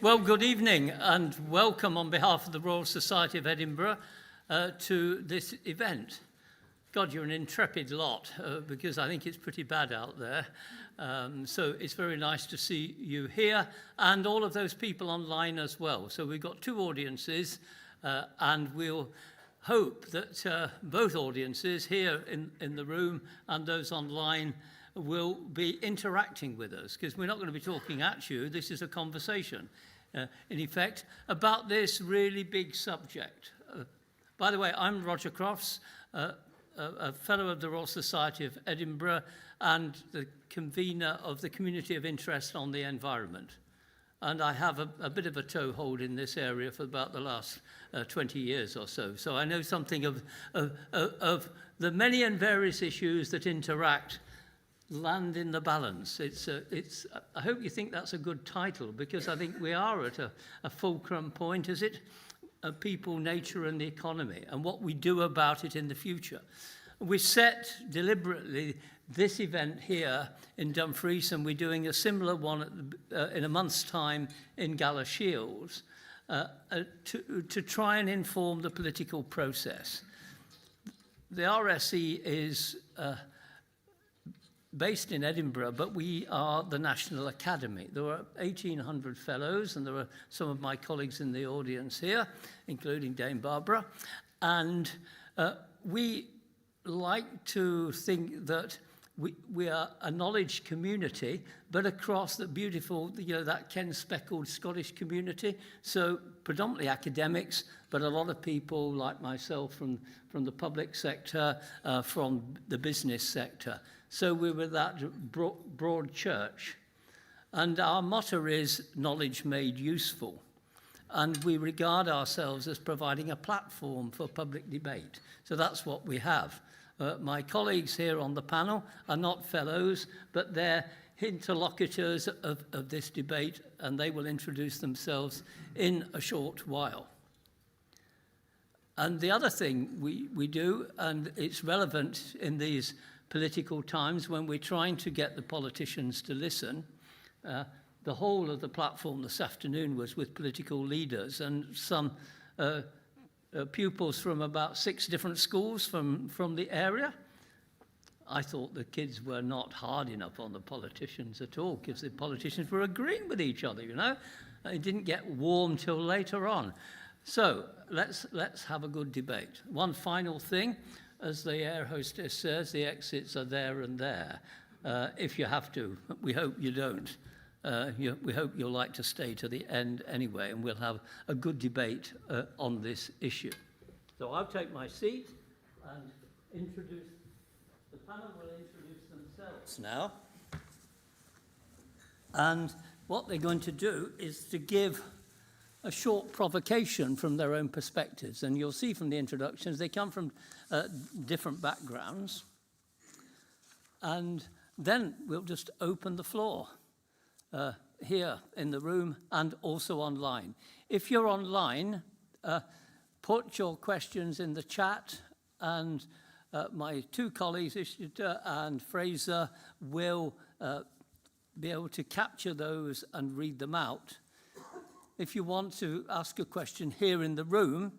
Well, good evening and welcome on behalf of the Royal Society of Edinburgh to this event. God, you're an intrepid lot because I think it's pretty bad out there. So it's very nice to see you here and all of those people online as well. So we've got two audiences and we'll hope that both audiences here in the room and those online will be interacting with us, because we're not going to be talking at you. This is a conversation, in effect, about this really big subject. By the way, I'm Roger Crofts, a Fellow of the Royal Society of Edinburgh and the convener of the Community of Interest on the Environment. And I have a bit of a toehold in this area for about the last 20 years or so. So I know something of the many and various issues that interact land in the balance. I hope you think that's a good title, because I think we are at a fulcrum point, is it? People, nature and the economy, and what we do about it in the future. We set deliberately this event here in Dumfries, and we're doing a similar one in a month's time in Galashiels to try and inform the political process. The RSE is based in Edinburgh, but we are the National Academy. There are 1,800 fellows, and there are some of my colleagues in the audience here, including Dame Barbara. And we like to think that we are a knowledge community, but across the beautiful, that Ken-speckled Scottish community. So predominantly academics, but a lot of people like myself from the public sector, from the business sector. So we were that broad church. And our motto is knowledge made useful. And we regard ourselves as providing a platform for public debate. So that's what we have. My colleagues here on the panel are not fellows, but they're interlocutors of this debate, and they will introduce themselves in a short while. And the other thing we do, and it's relevant in these political times when we're trying to get the politicians to listen, the whole of the platform this afternoon was with political leaders and some pupils from about 6 different schools from the area. I thought the kids were not hard enough on the politicians at all, because the politicians were agreeing with each other, It didn't get warm till later on. So let's have a good debate. One final thing, as the air hostess says, the exits are there and there. If you have to, we hope you don't. We hope you'll like to stay to the end anyway, and we'll have a good debate on this issue. So I'll take my seat and the panel will introduce themselves now. And what they're going to do is to give a short provocation from their own perspectives. And you'll see from the introductions, they come from different backgrounds. And then we'll just open the floor. Here in the room and also online. If you're online, put your questions in the chat, and my two colleagues, Ishita and Fraser, will be able to capture those and read them out. If you want to ask a question here in the room,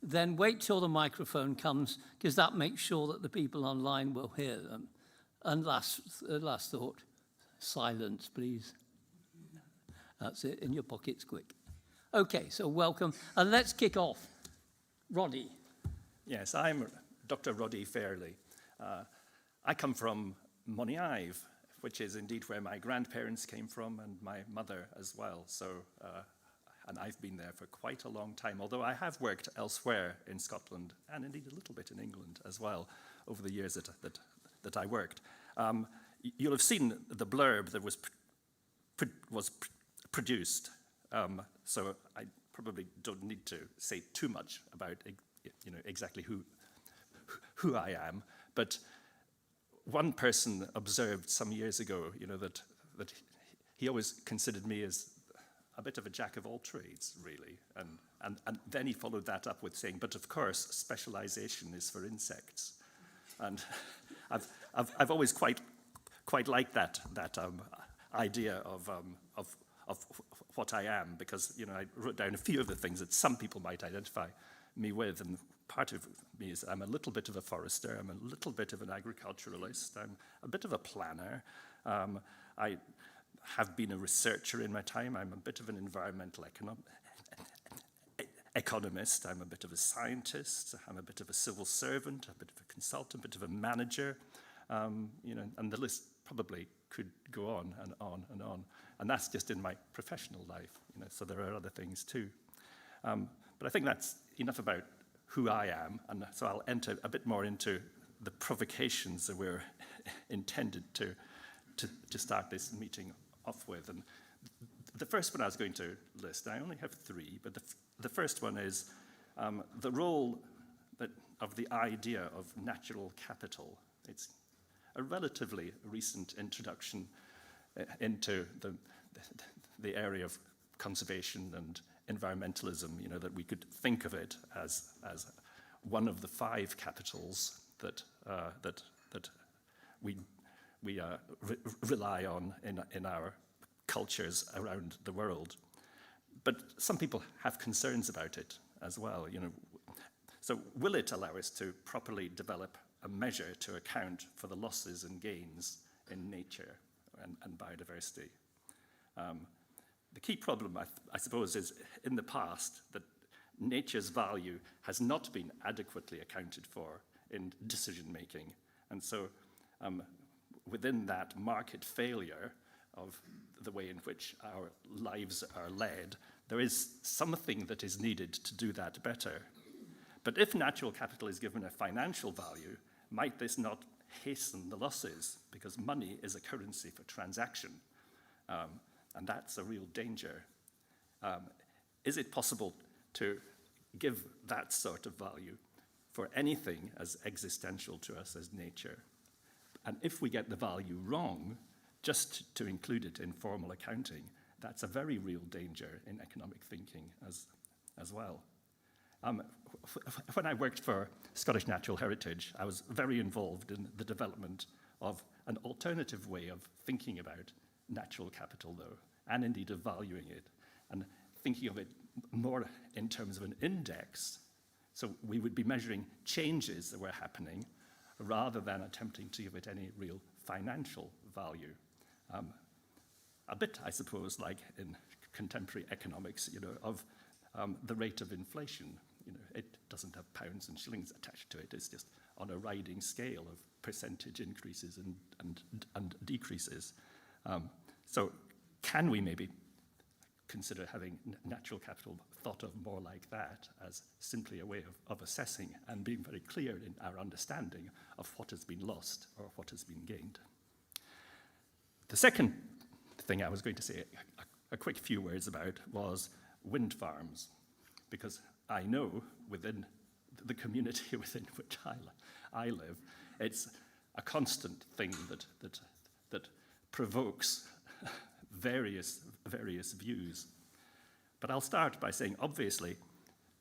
then wait till the microphone comes, because that makes sure that the people online will hear them. And last thought, silence, please. That's it, in your pockets, quick. Okay, so welcome. And let's kick off. Roddy. Yes, I'm Dr. Roddy Fairley. I come from Moniaive, which is indeed where my grandparents came from, and my mother as well. So, and I've been there for quite a long time, although I have worked elsewhere in Scotland, and indeed a little bit in England as well, over the years that I worked. You'll have seen the blurb that was produced, so I probably don't need to say too much about exactly who I am. But one person observed some years ago, that he always considered me as a bit of a jack of all trades, really, and then he followed that up with saying, but of course, specialization is for insects, and I've always quite liked that idea of what I am, because I wrote down a few of the things that some people might identify me with, and part of me is I'm a little bit of a forester, I'm a little bit of an agriculturalist, I'm a bit of a planner, I have been a researcher in my time, I'm a bit of an environmental economist, I'm a bit of a scientist, I'm a bit of a civil servant, a bit of a consultant, a bit of a manager, and the list probably could go on and on and on. And that's just in my professional life, so there are other things too. But I think that's enough about who I am, and so I'll enter a bit more into the provocations that we're intended to start this meeting off with. And the first one I was going to list, I only have three, but the first one is the role of the idea of natural capital. It's a relatively recent introduction into the area of conservation and environmentalism, that we could think of it as one of the five capitals that we rely on in our cultures around the world. But some people have concerns about it as well. So will it allow us to properly develop a measure to account for the losses and gains in nature and biodiversity? The key problem, I suppose, is in the past that nature's value has not been adequately accounted for in decision making. And so within that market failure of the way in which our lives are led, there is something that is needed to do that better. But if natural capital is given a financial value, might this not hasten the losses? Because money is a currency for transaction, and that's a real danger. Is it possible to give that sort of value for anything as existential to us as nature? And if we get the value wrong, just to include it in formal accounting, that's a very real danger in economic thinking as well. When I worked for Scottish Natural Heritage, I was very involved in the development of an alternative way of thinking about natural capital, though, and indeed of valuing it, and thinking of it more in terms of an index. So we would be measuring changes that were happening rather than attempting to give it any real financial value. A bit, I suppose, like in contemporary economics, of the rate of inflation. It doesn't have pounds and shillings attached to it. It's just on a riding scale of percentage increases and decreases. So can we maybe consider having natural capital thought of more like that, as simply a way of assessing and being very clear in our understanding of what has been lost or what has been gained? The second thing I was going to say a quick few words about was wind farms, because I know within the community within which I live, it's a constant thing that provokes various views. But I'll start by saying, obviously,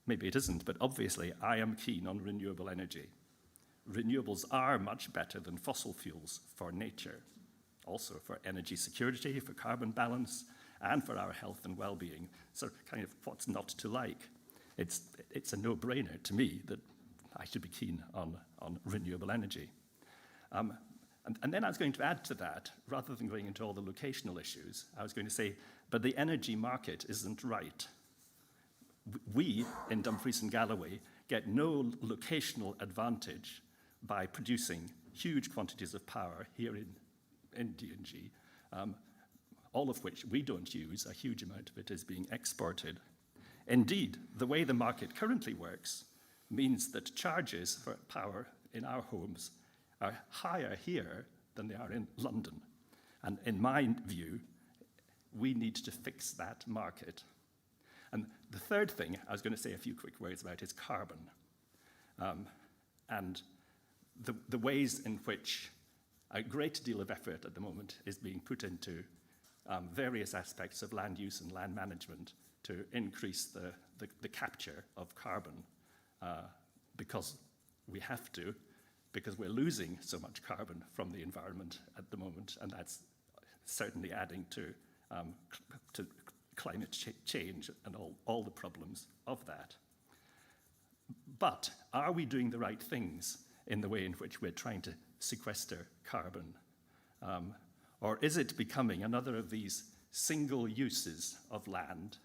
maybe it isn't, but obviously I am keen on renewable energy. Renewables are much better than fossil fuels for nature, also for energy security, for carbon balance, and for our health and well-being. So kind of what's not to like? It's a no-brainer to me that I should be keen on renewable energy. And then I was going to add to that, rather than going into all the locational issues, I was going to say, but the energy market isn't right. We, in Dumfries and Galloway, get no locational advantage by producing huge quantities of power here in D&G, all of which we don't use. A huge amount of it is being exported. Indeed, the way the market currently works means that charges for power in our homes are higher here than they are in London. And in my view, we need to fix that market. And the third thing I was going to say a few quick words about is carbon. And the ways in which a great deal of effort at the moment is being put into various aspects of land use and land management to increase the capture of carbon because we have to, because we're losing so much carbon from the environment at the moment, and that's certainly adding to climate change and all the problems of that. But are we doing the right things in the way in which we're trying to sequester carbon? Or is it becoming another of these single uses of land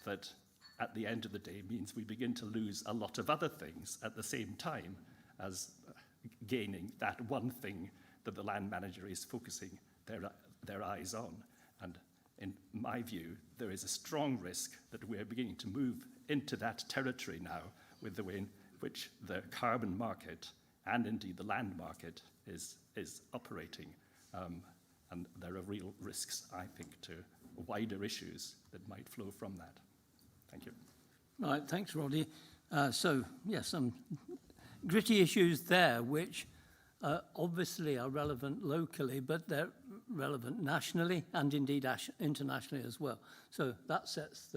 that at the end of the day means we begin to lose a lot of other things at the same time as gaining that one thing that the land manager is focusing their eyes on? And in my view, there is a strong risk that we're beginning to move into that territory now with the way in which the carbon market and indeed the land market is operating. And there are real risks, I think, to wider issues that might flow from that. Thank you. Right, thanks, Roddy. So, yes, some gritty issues there, which obviously are relevant locally, but they're relevant nationally and indeed internationally as well. So that sets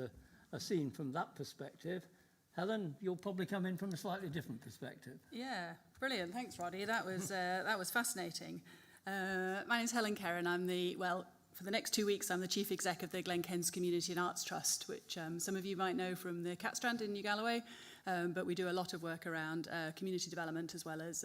a scene from that perspective. Helen, you'll probably come in from a slightly different perspective. Yeah, brilliant. Thanks, Roddy. That was fascinating. My name's Helen Kerrin. For the next 2 weeks, I'm the Chief Exec of the Glen Kens Community and Arts Trust, which some of you might know from the Catstrand in New Galloway, but we do a lot of work around community development as well as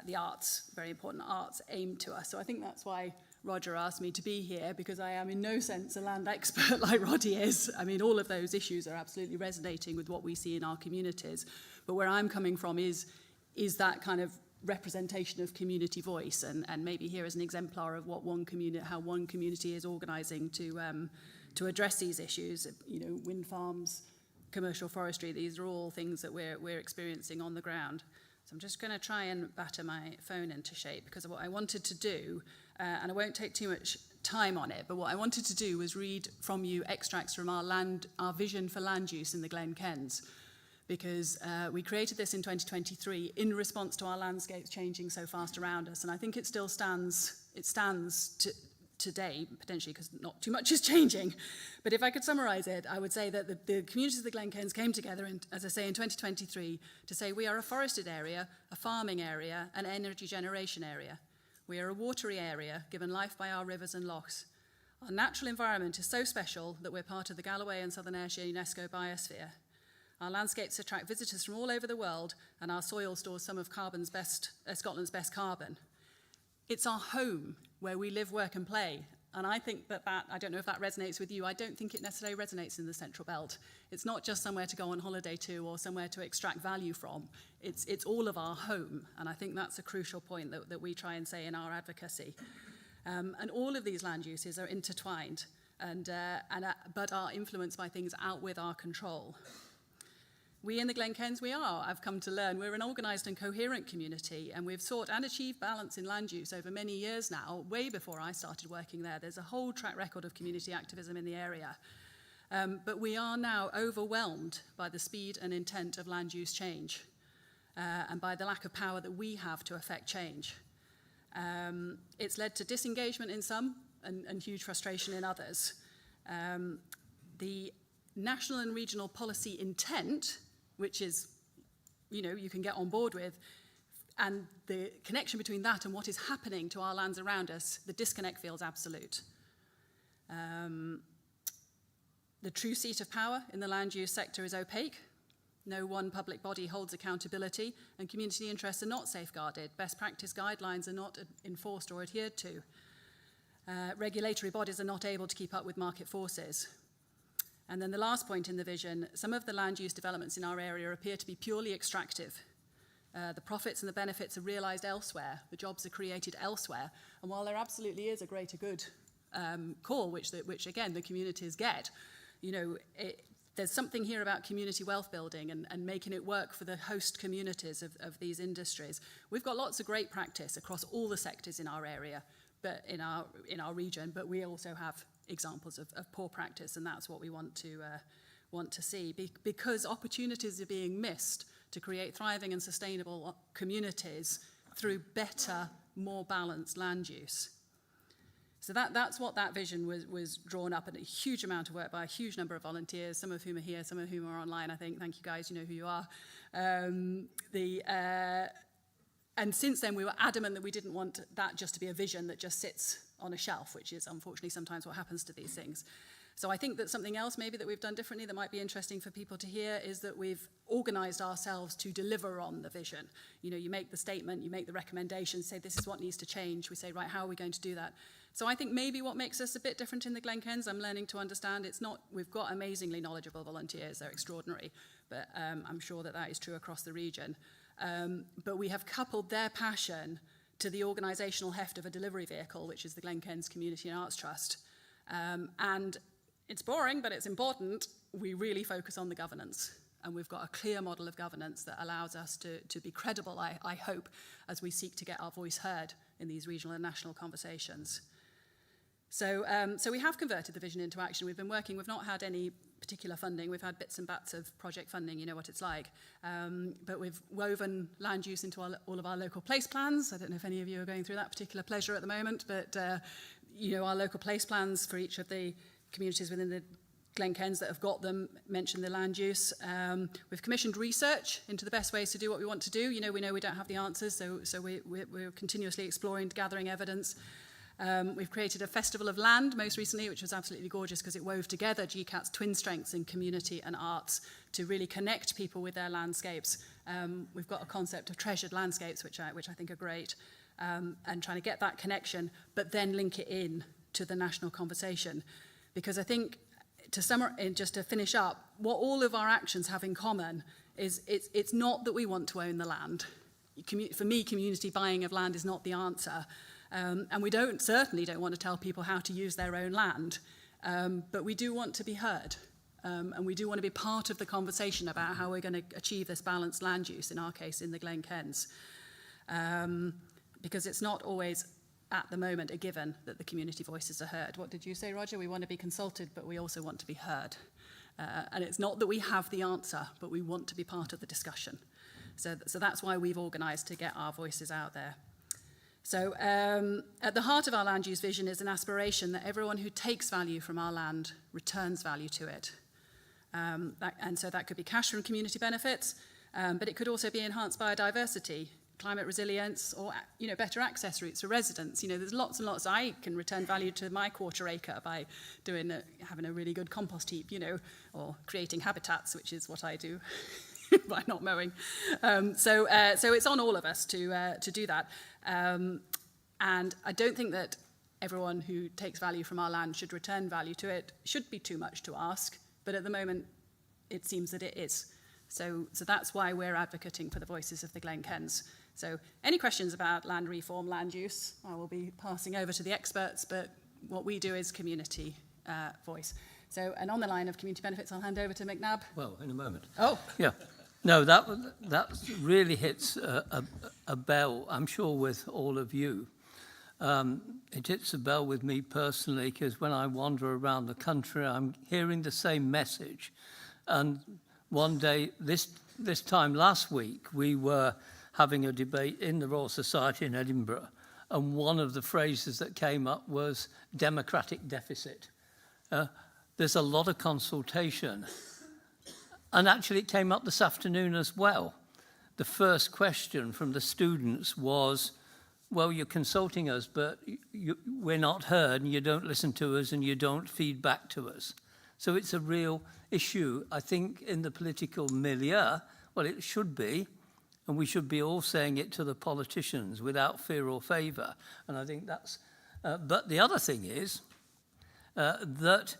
the arts, very important arts aimed to us. So I think that's why Roger asked me to be here, because I am in no sense a land expert like Roddy is. I mean, all of those issues are absolutely resonating with what we see in our communities. But where I'm coming from is that kind of representation of community voice, and maybe here as an exemplar of what how one community is organising to address these issues. You know, wind farms, commercial forestry, these are all things that we're experiencing on the ground. So I'm just going to try and batter my phone into shape, because what I wanted to do, and I won't take too much time on it, but what I wanted to do was read from you extracts from our vision for land use in the Glen Kens, because we created this in 2023 in response to our landscapes changing so fast around us, and I think it still stands. It stands today, potentially, because not too much is changing. But if I could summarise it, I would say that the communities of the Glen Kens came together, as I say, in 2023 to say we are a forested area, a farming area, an energy generation area. We are a watery area, given life by our rivers and lochs. Our natural environment is so special that we're part of the Galloway and Southern Ayrshire UNESCO biosphere. Our landscapes attract visitors from all over the world, and our soil stores some of Scotland's best carbon. It's our home, where we live, work and play. And I think that I don't know if that resonates with you, I don't think it necessarily resonates in the Central Belt. It's not just somewhere to go on holiday to or somewhere to extract value from. It's all of our home, and I think that's a crucial point that we try and say in our advocacy. And all of these land uses are intertwined, but are influenced by things out with our control. We in the Glen Kens, I've come to learn, we're an organised and coherent community, and we've sought and achieved balance in land use over many years now, way before I started working there. There's a whole track record of community activism in the area. But we are now overwhelmed by the speed and intent of land use change, and by the lack of power that we have to affect change. It's led to disengagement in some and huge frustration in others. The national and regional policy intent, which is, you can get on board with, and the connection between that and what is happening to our lands around us, the disconnect feels absolute. The true seat of power in the land use sector is opaque. No one public body holds accountability, and community interests are not safeguarded. Best practice guidelines are not enforced or adhered to. Regulatory bodies are not able to keep up with market forces. And then the last point in the vision, some of the land use developments in our area appear to be purely extractive. The profits and the benefits are realised elsewhere. The jobs are created elsewhere. And while there absolutely is a greater good call, which again, the communities get, there's something here about community wealth building and making it work for the host communities of these industries. We've got lots of great practice across all the sectors in our area, but in our region, but we also have examples of poor practice, and that's what we want to see, because opportunities are being missed to create thriving and sustainable communities through better, more balanced land use. So that's what that vision was drawn up, and a huge amount of work by a huge number of volunteers, some of whom are here, some of whom are online, I think. Thank you guys, you know who you are. And since then, we were adamant that we didn't want that just to be a vision that just sits on a shelf, which is unfortunately sometimes what happens to these things. So I think that something else maybe that we've done differently that might be interesting for people to hear is that we've organised ourselves to deliver on the vision. You know, you make the statement, you make the recommendation, say this is what needs to change. We say, right, how are we going to do that? So I think maybe what makes us a bit different in the Glen Kens, I'm learning to understand, it's not, we've got amazingly knowledgeable volunteers, they're extraordinary, but I'm sure that that is true across the region. But we have coupled their passion to the organisational heft of a delivery vehicle, which is the Glen Kens Community and Arts Trust. And it's boring, but it's important. We really focus on the governance. And we've got a clear model of governance that allows us to be credible, I hope, as we seek to get our voice heard in these regional and national conversations. So we have converted the vision into action. We've been working, we've not had any particular funding. We've had bits and bats of project funding, you know what it's like. But we've woven land use into all of our local place plans. I don't know if any of you are going through that particular pleasure at the moment, but you know, our local place plans for each of the communities within the Glen Kens that have got them mention the land use. We've commissioned research into the best ways to do what we want to do. You know we don't have the answers, so we're continuously exploring, gathering evidence. We've created a festival of land most recently, which was absolutely gorgeous because it wove together GCAT's twin strengths in community and arts to really connect people with their landscapes. We've got a concept of treasured landscapes, which I think are great, and trying to get that connection, but then link it in to the national conversation. Because I think, just to finish up, what all of our actions have in common is it's not that we want to own the land. For me, community buying of land is not the answer. And we certainly don't want to tell people how to use their own land, but we do want to be heard. And we do want to be part of the conversation about how we're going to achieve this balanced land use, in our case, in the Glen Kens. Because it's not always, at the moment, a given that the community voices are heard. What did you say, Roger? We want to be consulted, but we also want to be heard. And it's not that we have the answer, but we want to be part of the discussion. So that's why we've organised to get our voices out there. So at the heart of our land use vision is an aspiration that everyone who takes value from our land returns value to it. And so that could be cash from community benefits, but it could also be enhanced biodiversity, climate resilience, or better access routes for residents. There's lots and lots. I can return value to my quarter acre by having a really good compost heap, or creating habitats, which is what I do by not mowing. So it's on all of us to do that. And I don't think that everyone who takes value from our land should return value to it. Should be too much to ask, but at the moment it seems that it is. So that's why we're advocating for the voices of the Glen Kens. So any questions about land reform, land use, I will be passing over to the experts, but what we do is community voice. So, and on the line of community benefits, I'll hand over to McNab. Well, in a moment. Oh. Yeah. No, that really hits a bell, I'm sure, with all of you. It hits a bell with me personally, because when I wander around the country, I'm hearing the same message. And one day, this time last week, we were having a debate in the Royal Society in Edinburgh, and one of the phrases that came up was democratic deficit. There's a lot of consultation. And actually it came up this afternoon as well. The first question from the students was, well, you're consulting us, but we're not heard, and you don't listen to us, and you don't feed back to us. So it's a real issue, I think, in the political milieu. Well, it should be, and we should be all saying it to the politicians without fear or favour. And I think that's... but the other thing is that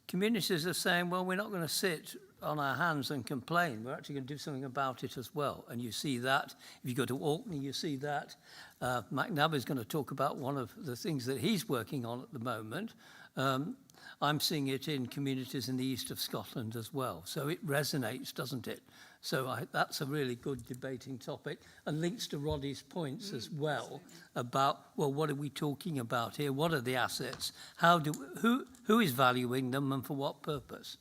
communities are saying, well, we're not going to sit on our hands and complain. We're actually going to do something about it as well. And you see that. If you go to Orkney, you see that. McNab is going to talk about one of the things that he's working on at the moment. I'm seeing it in communities in the east of Scotland as well. So it resonates, doesn't it? So that's a really good debating topic, and links to Roddy's points as well about, well, what are we talking about here? What are the assets? Who is valuing them, and for what purpose?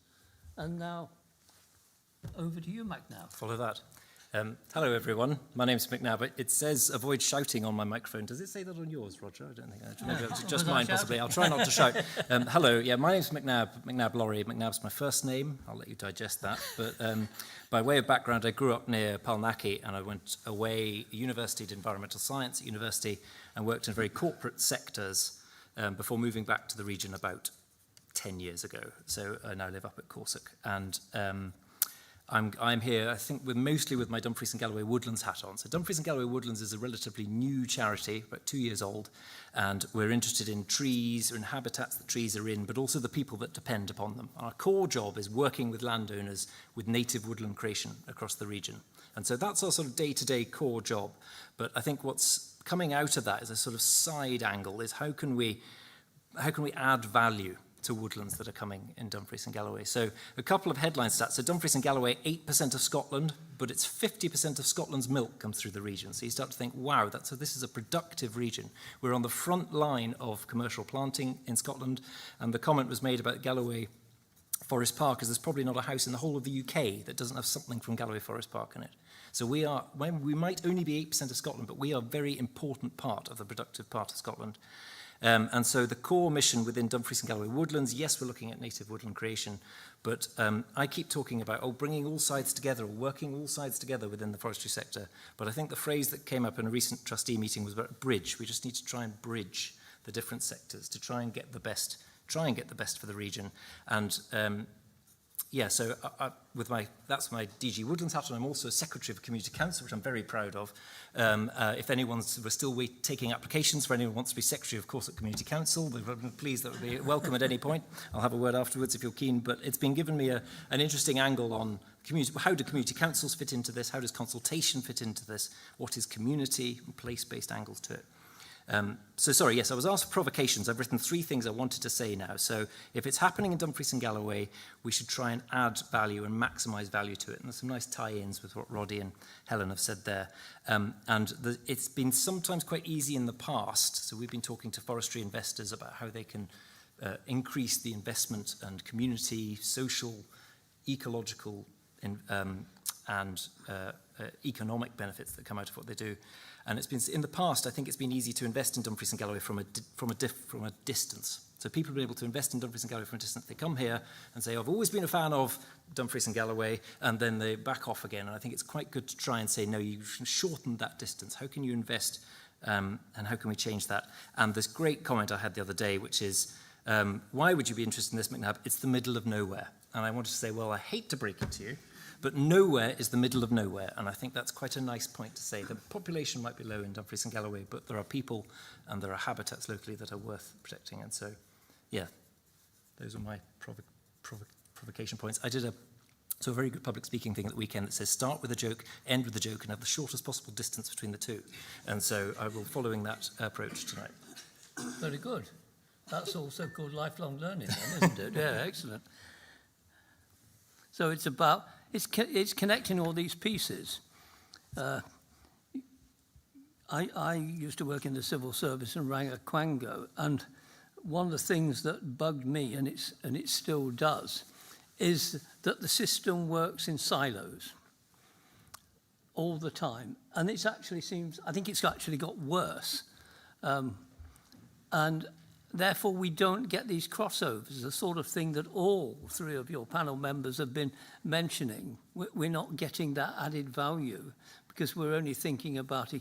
And now, over to you, McNab. Follow that. Hello, everyone. My name's McNab. It says avoid shouting on my microphone. Does it say that on yours, Roger? I don't think. Maybe it's just mine, possibly. I'll try not to shout. Hello. Yeah, my name's McNab Laurie. McNab's my first name. I'll let you digest that. But by way of background, I grew up near Palnackie, and I went away, University, did environmental science at university, and worked in very corporate sectors before moving back to the region about 10 years ago. So I now live up at Corsic, and I'm here, I think, mostly with my Dumfries and Galloway Woodlands hat on. So Dumfries and Galloway Woodlands is a relatively new charity, about 2 years old, and we're interested in trees, or in habitats that trees are in, but also the people that depend upon them. Our core job is working with landowners with native woodland creation across the region. And so that's our sort of day-to-day core job. But I think what's coming out of that is a sort of side angle, is how can we add value to woodlands that are coming in Dumfries and Galloway. So a couple of headline stats. So Dumfries and Galloway, 8% of Scotland, but it's 50% of Scotland's milk comes through the region. So you start to think, wow, this is a productive region. We're on the front line of commercial planting in Scotland, and the comment was made about Galloway Forest Park is there's probably not a house in the whole of the UK that doesn't have something from Galloway Forest Park in it. So we might only be 8% of Scotland, but we are a very important part of the productive part of Scotland. And so the core mission within Dumfries and Galloway Woodlands, yes, we're looking at native woodland creation, but I keep talking about bringing all sides together, or working all sides together within the forestry sector. But I think the phrase that came up in a recent trustee meeting was about bridge. We just need to try and bridge the different sectors to try and get the best for the region. And so that's my DG Woodlands hat, and I'm also Secretary of Community Council, which I'm very proud of. If we're still taking applications for anyone who wants to be Secretary of Corsic Community Council, please, that would be welcome at any point. I'll have a word afterwards if you're keen, but it's been given me an interesting angle on how do community councils fit into this, how does consultation fit into this, what is community and place-based angles to it. I was asked for provocations. I've written 3 things I wanted to say now. So if it's happening in Dumfries and Galloway, we should try and add value and maximise value to it. And there's some nice tie-ins with what Roddy and Helen have said there. It's been sometimes quite easy in the past. So we've been talking to forestry investors about how they can increase the investment and community, social, ecological, and economic benefits that come out of what they do. And it's been in the past, I think it's been easy to invest in Dumfries and Galloway from a distance. So people have been able to invest in Dumfries and Galloway from a distance. They come here and say, I've always been a fan of Dumfries and Galloway, and then they back off again. And I think it's quite good to try and say, no, you should shorten that distance. How can you invest, and how can we change that? And this great comment I had the other day, which is, why would you be interested in this, McNab? It's the middle of nowhere. And I wanted to say, well, I hate to break it to you, but nowhere is the middle of nowhere, and I think that's quite a nice point to say. The population might be low in Dumfries and Galloway, but there are people and there are habitats locally that are worth protecting. And so, yeah, those are my provocation points. I did a very good public speaking thing at the weekend that says start with a joke, end with a joke, and have the shortest possible distance between the two. And so I will following that approach tonight. Very good. That's also called lifelong learning then, isn't it? Yeah, excellent. So it's about... It's connecting all these pieces. I used to work in the civil service and ran a quango, and one of the things that bugged me, and it still does, is that the system works in silos all the time, and I think it's actually got worse, and therefore we don't get these crossovers, the sort of thing that all 3 of your panel members have been mentioning. We're not getting that added value because we're only thinking about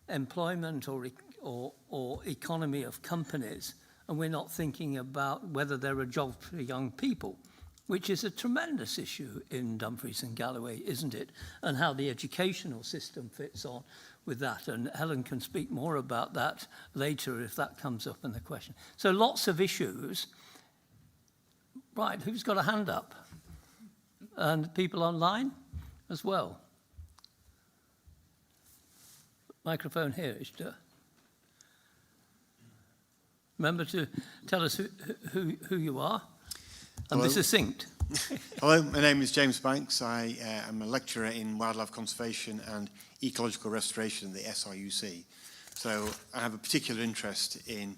employment or economy of companies, and we're not thinking about whether there are jobs for young people, which is a tremendous issue in Dumfries and Galloway, isn't it? And how the educational system fits on with that, and Helen can speak more about that later if that comes up in the question. So lots of issues. Right, who's got a hand up? And people online as well. Microphone here, Ishtar. Remember to tell us who you are, and Hello. be succinct. Hello, my name is James Banks. I am a lecturer in wildlife conservation and ecological restoration at the SRUC. So I have a particular interest in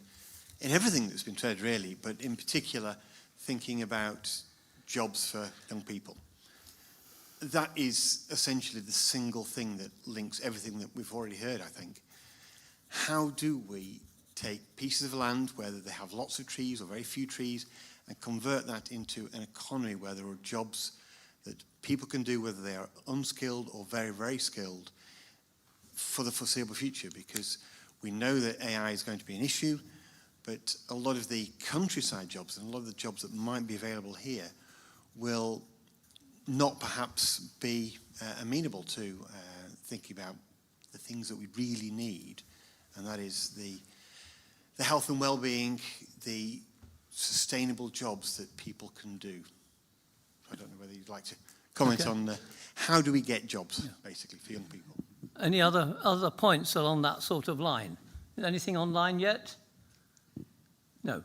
everything that's been said, really, but in particular thinking about jobs for young people. That is essentially the single thing that links everything that we've already heard, I think. How do we take pieces of land, whether they have lots of trees or very few trees, and convert that into an economy where there are jobs that people can do, whether they are unskilled or very, very skilled, for the foreseeable future? Because we know that AI is going to be an issue. But a lot of the countryside jobs and a lot of the jobs that might be available here will not perhaps be amenable to thinking about the things that we really need, and that is the health and well-being, the sustainable jobs that people can do. I don't know whether you'd like to comment on how do we get jobs, basically, for young people. Any other points along that sort of line? Anything online yet? No.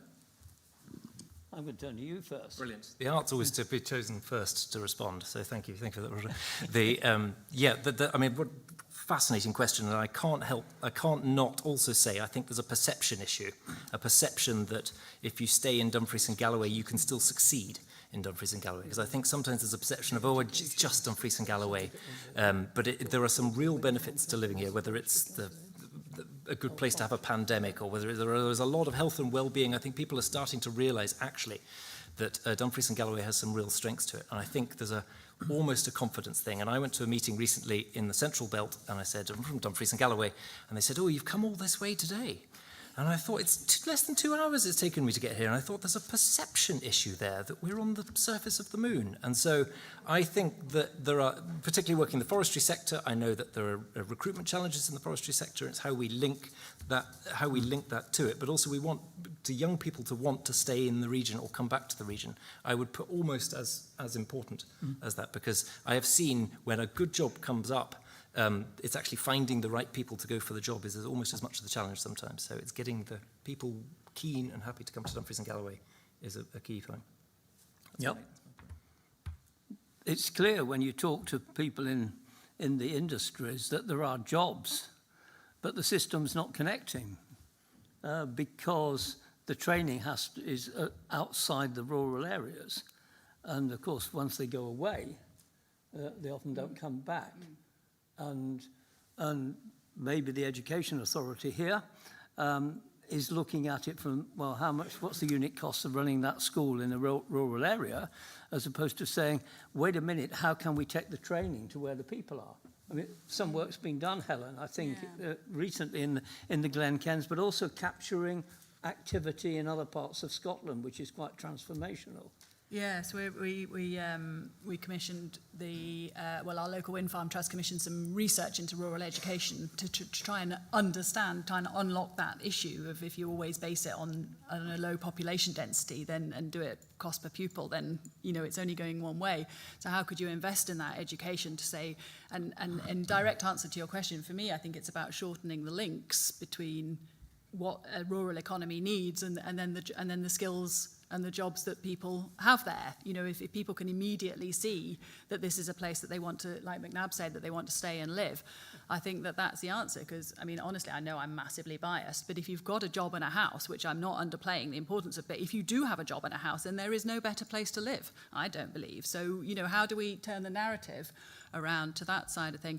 I'm going to turn to you first. Brilliant. The art's always to be chosen first to respond, so thank you for that, Roger. I mean, what fascinating question, and I can't not also say I think there's a perception issue, a perception that if you stay in Dumfries and Galloway, you can still succeed in Dumfries and Galloway, because I think sometimes there's a perception of, it's just Dumfries and Galloway, but there are some real benefits to living here, whether it's a good place to have a pandemic, or whether there's a lot of health and well-being. I think people are starting to realise, actually, that Dumfries and Galloway has some real strengths to it. And I think there's almost a confidence thing. And I went to a meeting recently in the Central Belt, and I said, I'm from Dumfries and Galloway. And they said, you've come all this way today. And I thought, it's less than 2 hours it's taken me to get here. And I thought there's a perception issue there, that we're on the surface of the moon. And so I think that there are, particularly working in the forestry sector, I know that there are recruitment challenges in the forestry sector. It's how we link that to it. But also we want to young people to want to stay in the region or come back to the region. I would put almost as important as that, because I have seen when a good job comes up, it's actually finding the right people to go for the job is almost as much of the challenge sometimes. So it's getting the people keen and happy to come to Dumfries and Galloway is a key thing. Yep. It's clear when you talk to people in the industries that there are jobs, but the system's not connecting because the training is outside the rural areas. And of course, once they go away, they often don't come back. And maybe the Education Authority here is looking at it from, what's the unit cost of running that school in a rural area, as opposed to saying, wait a minute, how can we take the training to where the people are? I mean, some work's been done, Helen, I think, recently in the Glen Kens, but also capturing activity in other parts of Scotland, which is quite transformational. Yes, we commissioned our local wind farm trust commissioned some research into rural education to try and understand, trying to unlock that issue of if you always base it on a low population density and do it cost per pupil, then it's only going one way. So how could you invest in that education to say, and in direct answer to your question, for me, I think it's about shortening the links between what a rural economy needs and then the skills and the jobs that people have there. If people can immediately see that this is a place that they want to, like McNab said, that they want to stay and live, I think that that's the answer. Because, honestly, I know I'm massively biased, but if you've got a job and a house, which I'm not underplaying the importance of, but if you do have a job and a house, then there is no better place to live, I don't believe. So, how do we turn the narrative around to that side of thing?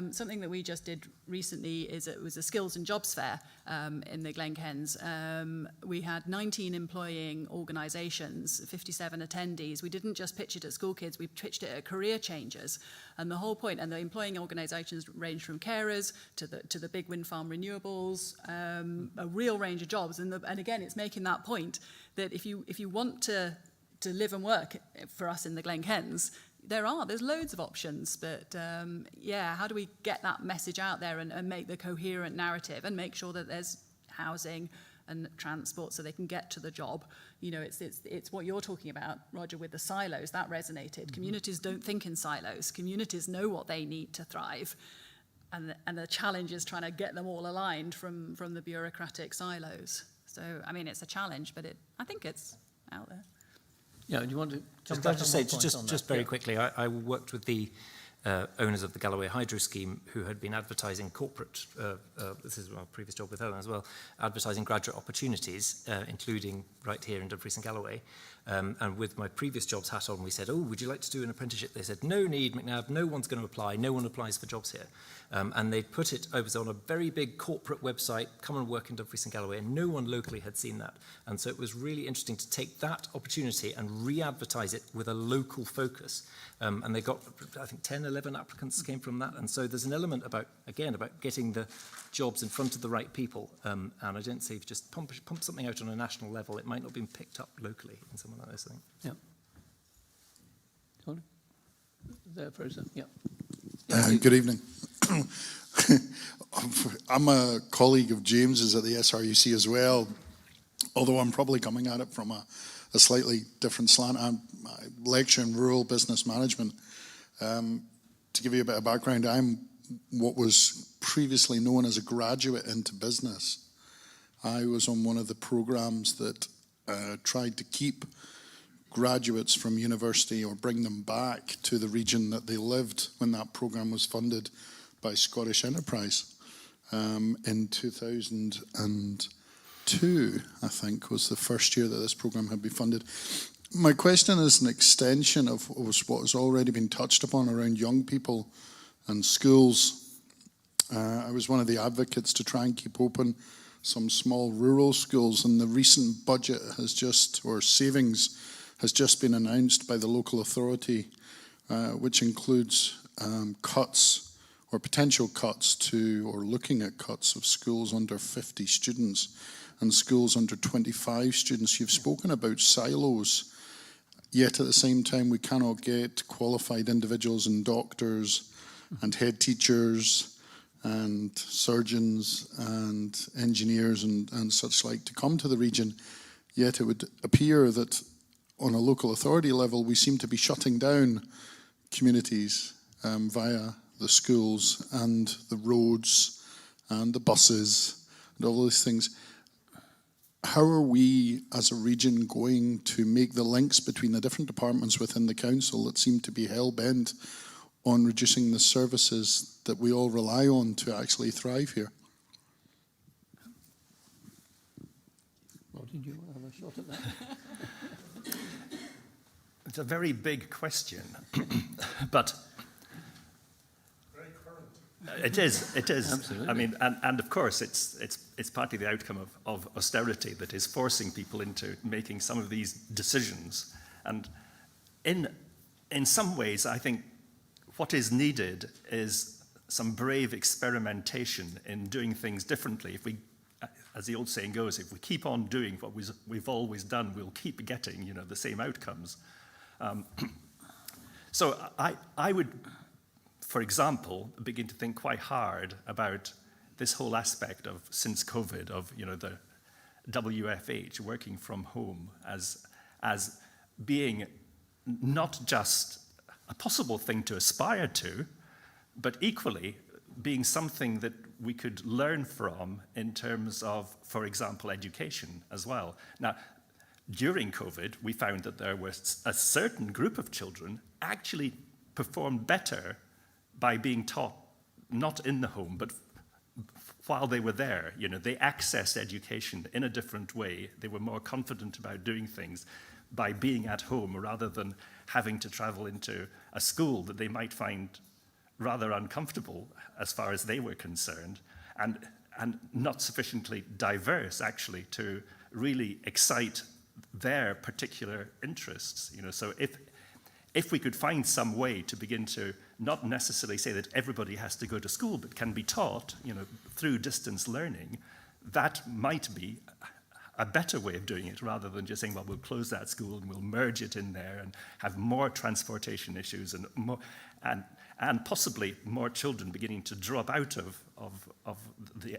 Something that we just did recently it was a skills and jobs fair in the Glen Kens. We had 19 employing organisations, 57 attendees. We didn't just pitch it at school kids, we pitched it at career changers. And the whole point, and the employing organisations range from carers to the big wind farm renewables, a real range of jobs. And again, it's making that point that if you want to live and work for us in the Glen Kens, there's loads of options, but how do we get that message out there and make the coherent narrative and make sure that there's housing and transport so they can get to the job? It's what you're talking about, Roger, with the silos. That resonated. Mm-hmm. Communities don't think in silos. Communities know what they need to thrive. And the challenge is trying to get them all aligned from the bureaucratic silos. So, it's a challenge, but I think it's out there. Yeah, do you want to just very quickly, I worked with the owners of the Galloway Hydro Scheme who had been advertising corporate, this is our previous job with Helen as well, advertising graduate opportunities, including right here in Dumfries and Galloway. And with my previous jobs hat on, we said, would you like to do an apprenticeship? They said, no need, McNab, no one's going to apply, no one applies for jobs here. And they put it over on a very big corporate website, come and work in Dumfries and Galloway, and no one locally had seen that. And so it was really interesting to take that opportunity and re-advertise it with a local focus. And they got, I think, 10, 11 applicants came from that. And so there's an element about, again, about getting the jobs in front of the right people. And I don't say if you just pump something out on a national level, it might not have been picked up locally in someone like this, I think. Yeah. Tony? There for a second. Yeah. Good evening. I'm a colleague of James's at the SRUC as well, although I'm probably coming at it from a slightly different slant. I lecture in rural business management. To give you a bit of background, I'm what was previously known as a graduate into business. I was on one of the programs that tried to keep graduates from university or bring them back to the region that they lived when that program was funded by Scottish Enterprise. In 2002, I think, was the first year that this program had been funded. My question is an extension of what has already been touched upon around young people and schools. I was one of the advocates to try and keep open some small rural schools, and the recent budget has just, or savings, has just been announced by the local authority, which includes cuts or potential cuts to, or looking at cuts of schools under 50 students and schools under 25 students. You've spoken about silos, yet at the same time we cannot get qualified individuals and doctors and head teachers and surgeons and engineers and such like to come to the region. Yet it would appear that on a local authority level, we seem to be shutting down communities via the schools and the roads and the buses and all those things. How are we as a region going to make the links between the different departments within the council that seem to be hell-bent on reducing the services that we all rely on to actually thrive here? Well, did you have a shot at that? It's a very big question, but it is. Absolutely. I mean, and of course, it's partly the outcome of austerity that is forcing people into making some of these decisions. And in some ways, I think what is needed is some brave experimentation in doing things differently. If we, as the old saying goes, if we keep on doing what we've always done, we'll keep getting, the same outcomes. So I would, for example, begin to think quite hard about this whole aspect of, since COVID, of the WFH, working from home, as being not just a possible thing to aspire to, but equally being something that we could learn from in terms of, for example, education as well. Now, during COVID, we found that there was a certain group of children actually performed better by being taught not in the home, but while they were there. They accessed education in a different way. They were more confident about doing things by being at home rather than having to travel into a school that they might find rather uncomfortable as far as they were concerned, and not sufficiently diverse, actually, to really excite their particular interests. So if we could find some way to begin to not necessarily say that everybody has to go to school, but can be taught, through distance learning, that might be a better way of doing it, rather than just saying, well, we'll close that school and we'll merge it in there and have more transportation issues and more, and possibly more children beginning to drop out of the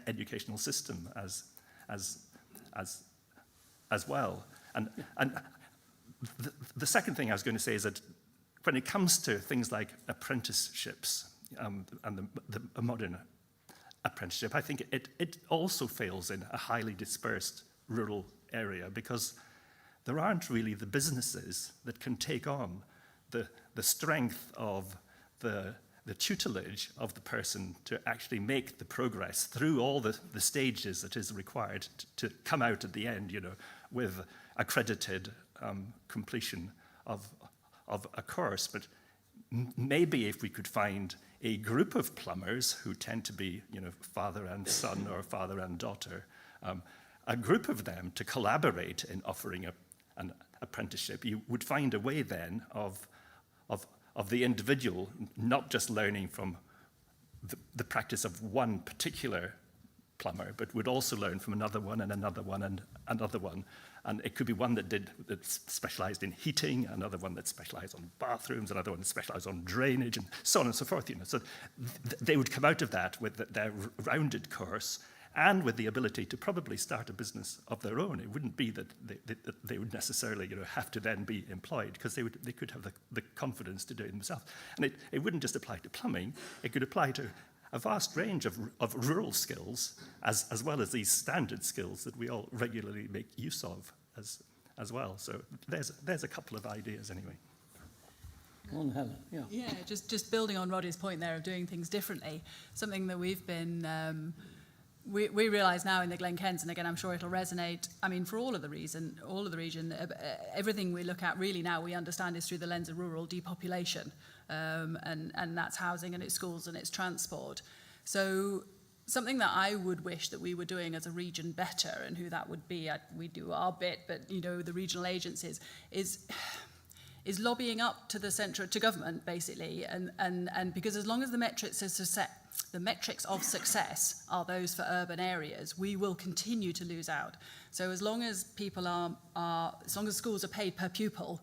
educational system as well. And the second thing I was going to say is that when it comes to things like apprenticeships and the modern apprenticeship, I think it also fails in a highly dispersed rural area, because there aren't really the businesses that can take on the strength of the tutelage of the person to actually make the progress through all the stages that is required to come out at the end, with accredited completion of a course. But maybe if we could find a group of plumbers who tend to be, father and son or father and daughter, a group of them to collaborate in offering an apprenticeship, you would find a way then of of the individual, not just learning from the practice of one particular plumber, but would also learn from another one and another one and another one. And it could be one that specialized in heating, another one that specialized on bathrooms, another one that specialized on drainage, and so on and so forth. So they would come out of that with their rounded course and with the ability to probably start a business of their own. It wouldn't be that they would necessarily have to then be employed, because they could have the confidence to do it themselves. And it wouldn't just apply to plumbing, it could apply to a vast range of rural skills, as well as these standard skills that we all regularly make use of as well. So there's a couple of ideas anyway. On Helen, yeah. Yeah, just building on Roddy's point there of doing things differently. Something that we've been we realise now in the Glen Kens, and again I'm sure it'll resonate. I mean, for all of the region, everything we look at really now we understand is through the lens of rural depopulation, and that's housing and it's schools and it's transport. So something that I would wish that we were doing as a region better, and who that would be, we do our bit, but the regional agencies is lobbying up to to government basically, and because as long as the metrics of success are those for urban areas, we will continue to lose out. So as long as people as long as schools are paid per pupil,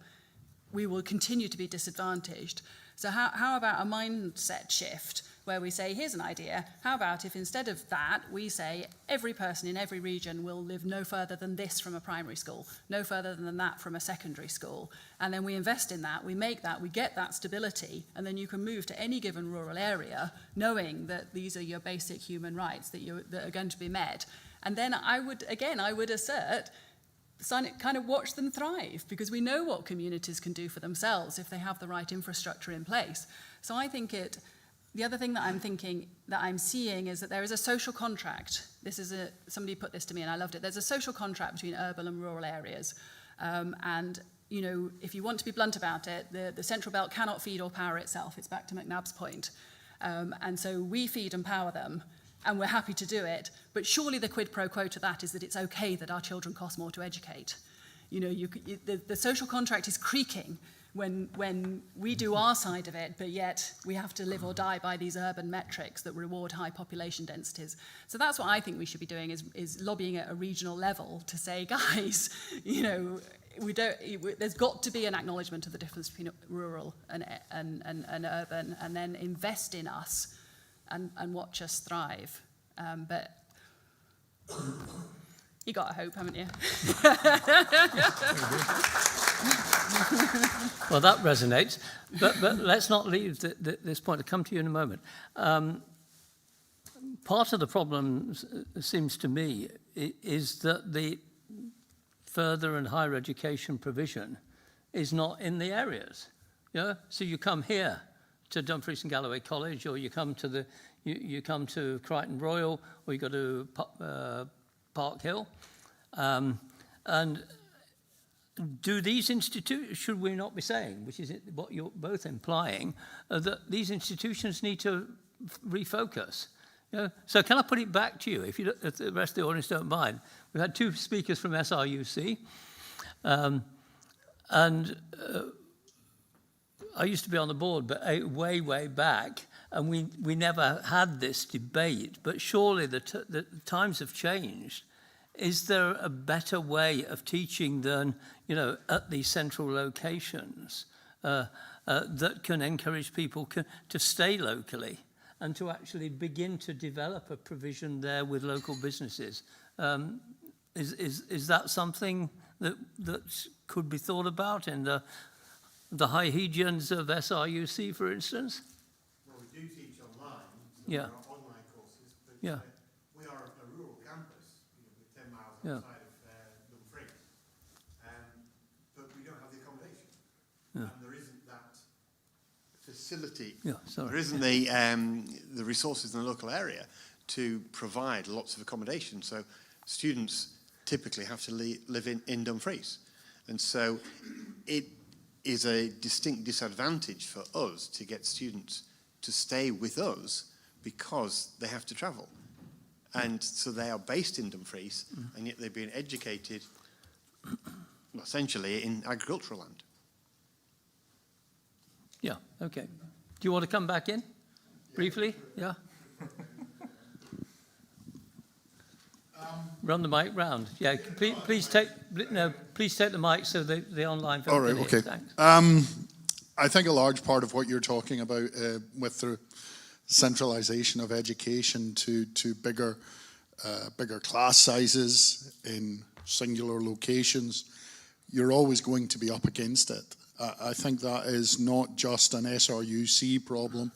we will continue to be disadvantaged. So how about a mindset shift where we say, here's an idea, how about if instead of that, we say every person in every region will live no further than this from a primary school, no further than that from a secondary school, and then we invest in that, we make that, we get that stability, and then you can move to any given rural area knowing that these are your basic human rights that are going to be met. And then I would assert, kind of watch them thrive, because we know what communities can do for themselves if they have the right infrastructure in place. So I think the other thing that I'm seeing is that there is a social contract. Somebody put this to me and I loved it. There's a social contract between urban and rural areas. And if you want to be blunt about it, the Central Belt cannot feed or power itself. It's back to McNabb's point. And so we feed and power them, and we're happy to do it. But surely the quid pro quo to that is that it's okay that our children cost more to educate. The social contract is creaking when we do our side of it, but yet we have to live or die by these urban metrics that reward high population densities. So that's what I think we should be doing, is lobbying at a regional level to say, guys, there's got to be an acknowledgement of the difference between rural and urban, and then invest in us and watch us thrive. But you got a hope, haven't you? Well, that resonates, but let's not leave this point. I'll come to you in a moment. Part of the problem, seems to me, is that the further and higher education provision is not in the areas. So you come here to Dumfries and Galloway College, or you come to you come to Crichton Royal, or you go to Park Hill, and do these institutions, should we not be saying, which is what you're both implying, that these institutions need to refocus? So can I put it back to you, if the rest of the audience don't mind? We've had two speakers from SRUC, and I used to be on the board, but way back, and we never had this debate. But surely the times have changed. Is there a better way of teaching than, at these central locations that can encourage people to stay locally and to actually begin to develop a provision there with local businesses? Is that something that could be thought about in the high regions of SRUC, for instance? Well, we do teach online. So Yeah. there are online courses, but Yeah. We are a rural campus, we're 10 miles Yeah. outside of Dumfries, but we don't have the accommodation, Yeah. and there isn't that facility. Yeah, sorry. There isn't the resources in the local area to provide lots of accommodation. So students typically have to live in Dumfries, and so it is a distinct disadvantage for us to get students to stay with us because they have to travel. And so they are based in Dumfries, and yet they're being educated essentially in agricultural land. Yeah, okay. Do you want to come back in briefly? Yeah. Run the mic round. Yeah, please take the mic so the online folk All right, can hear. okay. Thanks. I think a large part of what you're talking about with the centralisation of education to bigger class sizes in singular locations, you're always going to be up against it. I think that is not just an SRUC problem,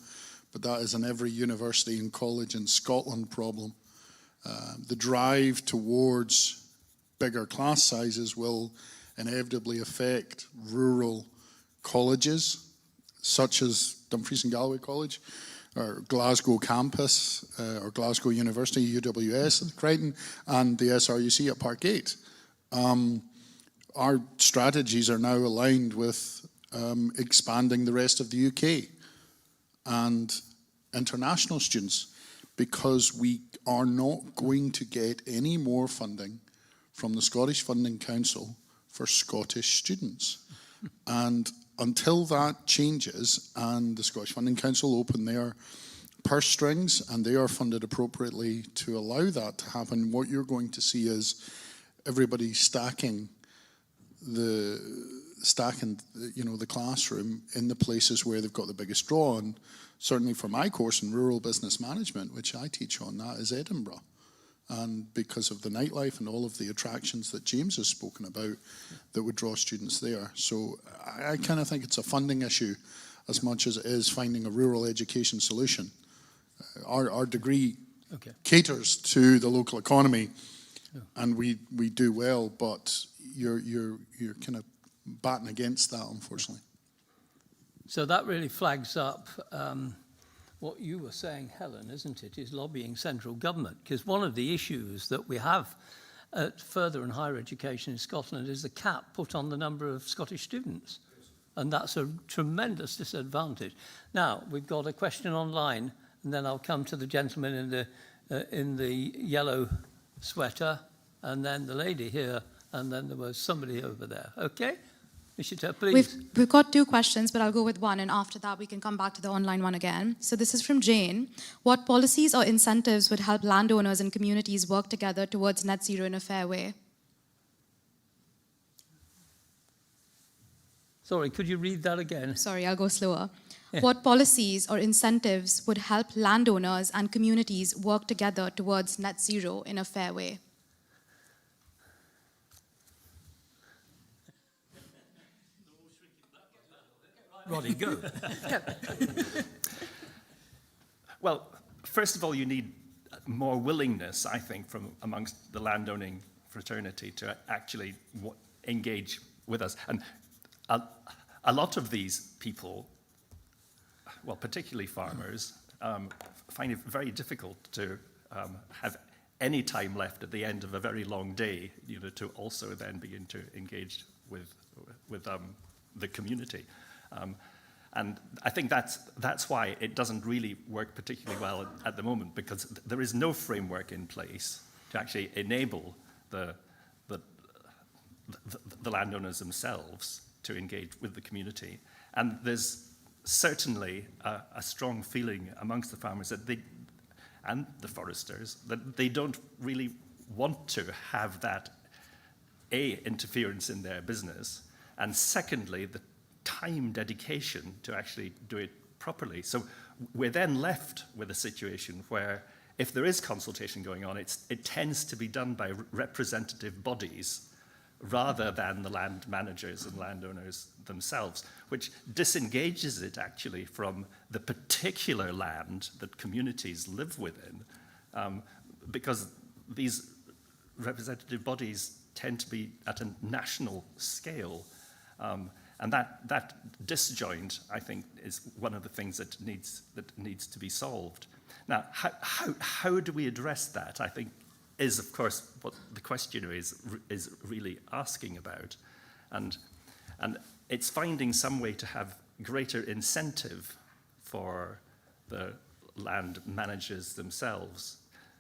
but that is an every university and college in Scotland problem. The drive towards bigger class sizes will inevitably affect rural colleges, such as Dumfries and Galloway College, or Glasgow campus, or Glasgow University, UWS at Crichton, and the SRUC at Parkgate. Our strategies are now aligned with expanding the rest of the UK and international students, because we are not going to get any more funding from the Scottish Funding Council for Scottish students. And until that changes and the Scottish Funding Council open their purse strings and they are funded appropriately to allow that to happen, what you're going to see is everybody stacking the classroom in the places where they've got the biggest draw. And certainly for my course in rural business management, which I teach on, that is Edinburgh. And because of the nightlife and all of the attractions that James has spoken about, that would draw students there. So I kind of think it's a funding issue as much as it is finding a rural education solution. Our degree caters to the local economy, and we do well, but you're kind of batting against that, unfortunately. So that really flags up what you were saying, Helen, isn't it, is lobbying central government. Because one of the issues that we have at further and higher education in Scotland is the cap put on the number of Scottish students. And that's a tremendous disadvantage. Now, we've got a question online, and then I'll come to the gentleman in the yellow sweater, and then the lady here, and then there was somebody over there. Okay? Ishita, please. We've got two questions, but I'll go with one, and after that we can come back to the online one again. So this is from Jane. What policies or incentives would help landowners and communities work together towards net zero in a fair way? Sorry, could you read that again? Sorry, I'll go slower. Yeah. What policies or incentives would help landowners and communities work together towards net zero in a fair way? Roddy, go. Well, first of all, you need more willingness, I think, from amongst the landowning fraternity to actually engage with us. And a lot of these people, well, particularly farmers, find it very difficult to have any time left at the end of a very long day, to also then begin to engage with the community. And I think that's why it doesn't really work particularly well at the moment, because there is no framework in place to actually enable the landowners themselves to engage with the community. And there's certainly a strong feeling amongst the farmers that and the foresters that they don't really want to have that interference in their business, and secondly, the time dedication to actually do it properly. So we're then left with a situation where if there is consultation going on, it tends to be done by representative bodies rather than the land managers and landowners themselves, which disengages it actually from the particular land that communities live within, because these representative bodies tend to be at a national scale. And that disjoint, I think, is one of the things that needs to be solved. Now, how do we address that, I think, is, of course, what the questioner is really asking about. And it's finding some way to have greater incentive for the land managers themselves,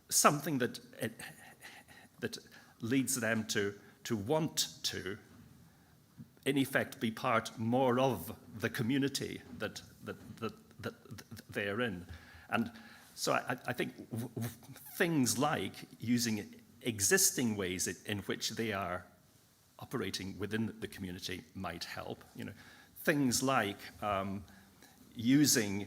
something that leads them to want to in effect, be part more of the community that they are in. And so I think things like using existing ways in which they are operating within the community might help. You know, things like using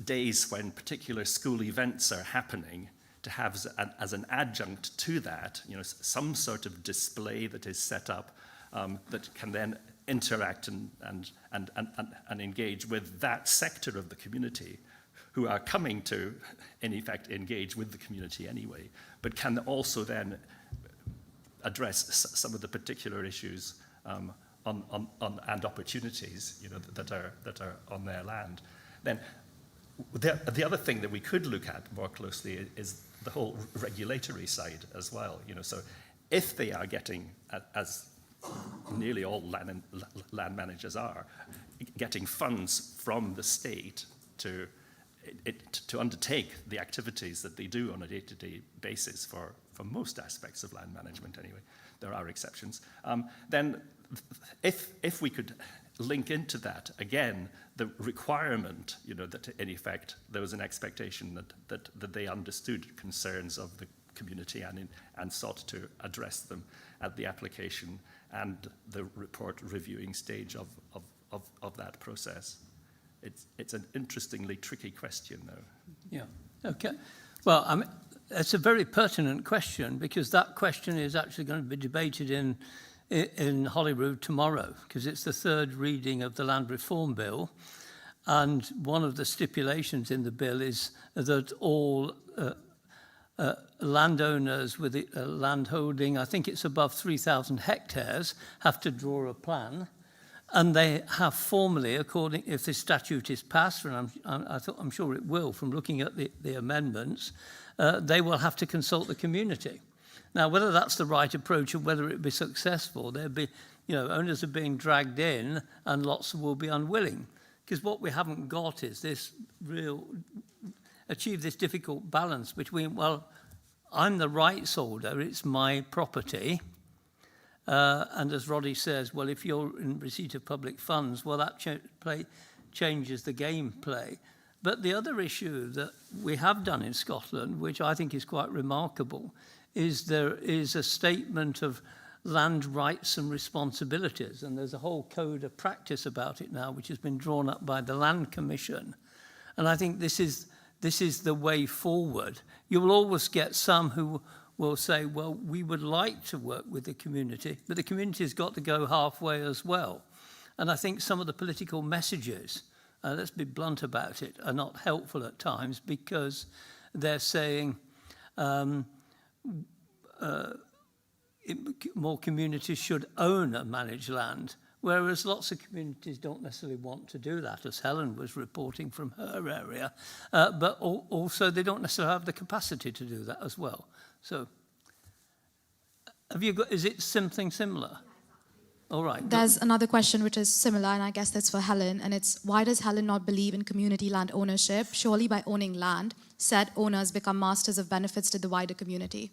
days when particular school events are happening to have as an adjunct to that, you know, some sort of display that is set up that can then interact and engage with that sector of the community who are coming to, in effect, engage with the community anyway, but can also then address some of the particular issues and opportunities, you know, that are on their land. Then the other thing that we could look at more closely is the whole regulatory side as well. You know, so if they are getting, as nearly all land managers are, getting funds from the state to undertake the activities that they do on a day-to-day basis for most aspects of land management anyway, there are exceptions, then if we could link into that, again, the requirement, you know, that in effect there was an expectation that they understood concerns of the community and sought to address them at the application and the report reviewing stage of that process. It's an interestingly tricky question, though. Yeah, okay. Well, I mean, it's a very pertinent question because that question is actually going to be debated in Holyrood tomorrow because it's the third reading of the Land Reform Bill. And one of the stipulations in the bill is that all landowners with land holding, I think it's above 3,000 hectares, have to draw a plan. And they have formally, according, if this statute is passed, and I'm sure it will from looking at the amendments, they will have to consult the community. Now, whether that's the right approach and whether it be successful, there'll be, you know, owners are being dragged in and lots will be unwilling. Because what we haven't got is this achieve this difficult balance between, well, I'm the rights holder, it's my property. And as Roddy says, well, if you're in receipt of public funds, well, that changes the gameplay. But the other issue that we have done in Scotland, which I think is quite remarkable, is there is a statement of land rights and responsibilities. And there's a whole code of practice about it now, which has been drawn up by the Land Commission. And I think this is the way forward. You will always get some who will say, well, we would like to work with the community, but the community has got to go halfway as well. And I think some of the political messages, let's be blunt about it, are not helpful at times because they're saying more communities should own and manage land, whereas lots of communities don't necessarily want to do that, as Helen was reporting from her area, but also they don't necessarily have the capacity to do that as well. So, is it something similar? All right. There's another question which is similar, and I guess that's for Helen, and it's, why does Helen not believe in community land ownership? Surely by owning land, said owners become masters of benefits to the wider community.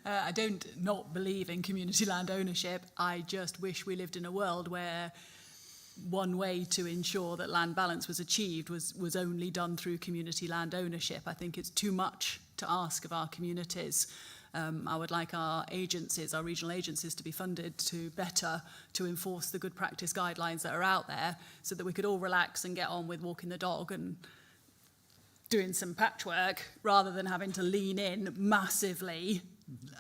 I don't not believe in community land ownership. I just wish we lived in a world where one way to ensure that land balance was achieved was only done through community land ownership. I think it's too much to ask of our communities. I would like our agencies, our regional agencies, to be funded to enforce the good practice guidelines that are out there so that we could all relax and get on with walking the dog and doing some patchwork rather than having to lean in massively,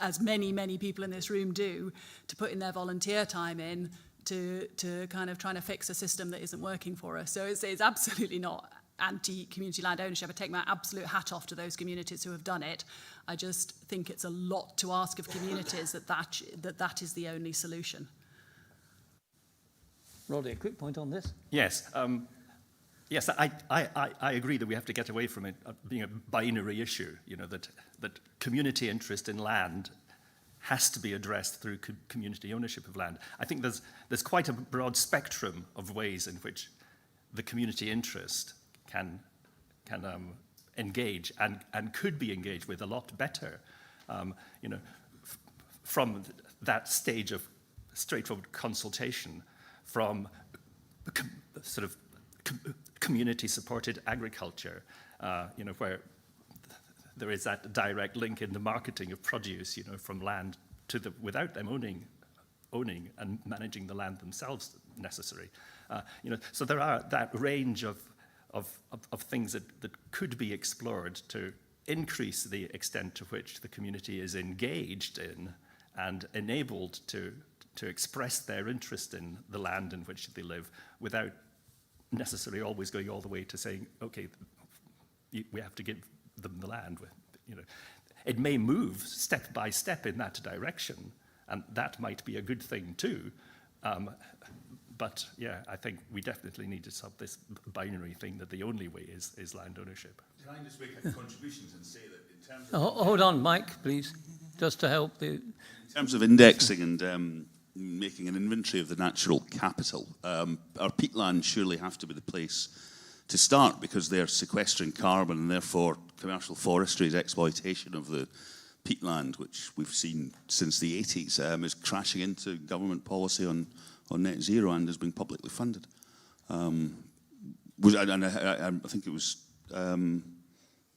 as many people in this room do, to put in their volunteer time in to kind of trying to fix a system that isn't working for us. So it's absolutely not anti-community land ownership. I take my absolute hat off to those communities who have done it. I just think it's a lot to ask of communities that is the only solution. Roddy, a quick point on this? Yes. Yes, I agree that we have to get away from it being a binary issue, you know, that community interest in land has to be addressed through community ownership of land. I think there's quite a broad spectrum of ways in which the community interest can engage and could be engaged with a lot better, you know, from that stage of straightforward consultation from community-supported agriculture, where there is that direct link in the marketing of produce, from land to without them owning and managing the land themselves necessary. So there are that range of things that could be explored to increase the extent to which the community is engaged in and enabled to express their interest in the land in which they live without necessarily always going all the way to saying, okay, we have to give them the land. It may move step by step in that direction, and that might be a good thing too. But yeah, I think we definitely need to stop this binary thing that the only way is land ownership. Can I just make a contribution and say that in terms of... Hold on, Mike, please, just to help the... In terms of indexing and making an inventory of the natural capital, our peatlands surely have to be the place to start, because they're sequestering carbon, and therefore commercial forestry's exploitation of the peatland, which we've seen since the 80s, is crashing into government policy on net zero and has been publicly funded. I think it was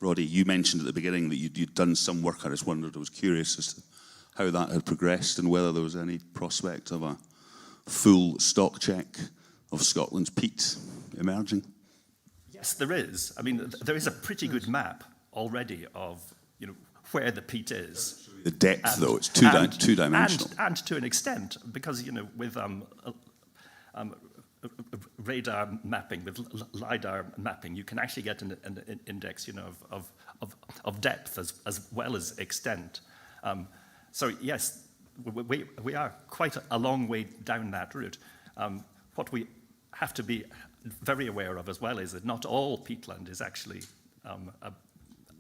Roddy, you mentioned at the beginning that you'd done some work. I was curious as to how that had progressed and whether there was any prospect of a full stock check of Scotland's peat emerging. Yes, there is. I mean, there is a pretty good map already of where the peat is. The depth, though, it's two-dimensional. And to an extent, because, with radar mapping, with LiDAR mapping, you can actually get an index, of depth as well as extent. So yes, we are quite a long way down that route. What we have to be very aware of as well is that not all peatland is actually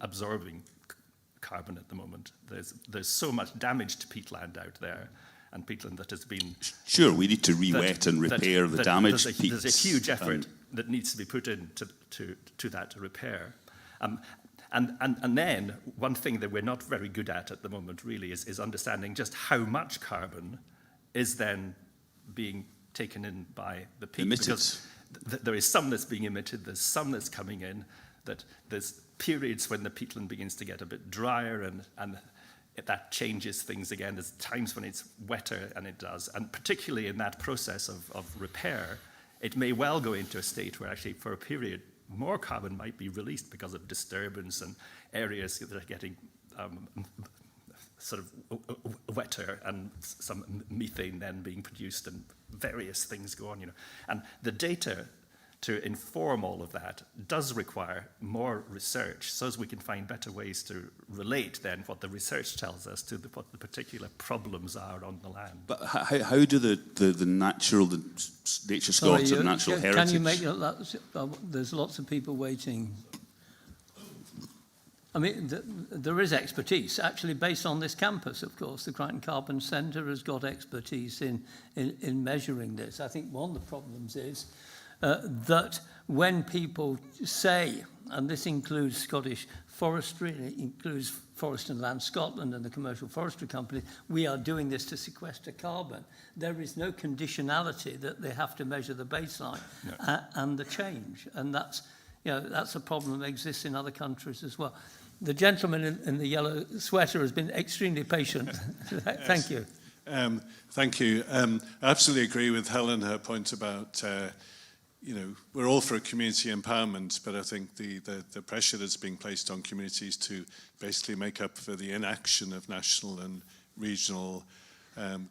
absorbing carbon at the moment. There's so much damaged peatland out there, and peatland that has been... Sure, we need to re-wet and repair the damaged peats. There's a huge effort that needs to be put into to that repair. And then one thing that we're not very good at the moment really is understanding just how much carbon is then being taken in by the peat. Emitted. Because there is some that's being emitted, there's some that's coming in, that there's periods when the peatland begins to get a bit drier and that changes things again. There's times when it's wetter, and it does. And particularly in that process of repair, it may well go into a state where actually for a period more carbon might be released because of disturbance and areas that are getting sort of wetter, and some methane then being produced, and various things go on, And the data to inform all of that does require more research, so as we can find better ways to relate then what the research tells us to what the particular problems are on the land. But how do the nature Scots and natural heritage... Can you make there's lots of people waiting. I mean, there is expertise, actually, based on this campus, of course. The Crichton Carbon Centre has got expertise in measuring this. I think one of the problems is that when people say, and this includes Scottish Forestry, and it includes Forest and Land Scotland and the Commercial Forestry Company, we are doing this to sequester carbon. There is no conditionality that they have to measure the baseline and the change. And that's a problem that exists in other countries as well. The gentleman in the yellow sweater has been extremely patient. Thank you. Thank you. I absolutely agree with Helen, her point about we're all for community empowerment, but I think the pressure that's being placed on communities to basically make up for the inaction of national and regional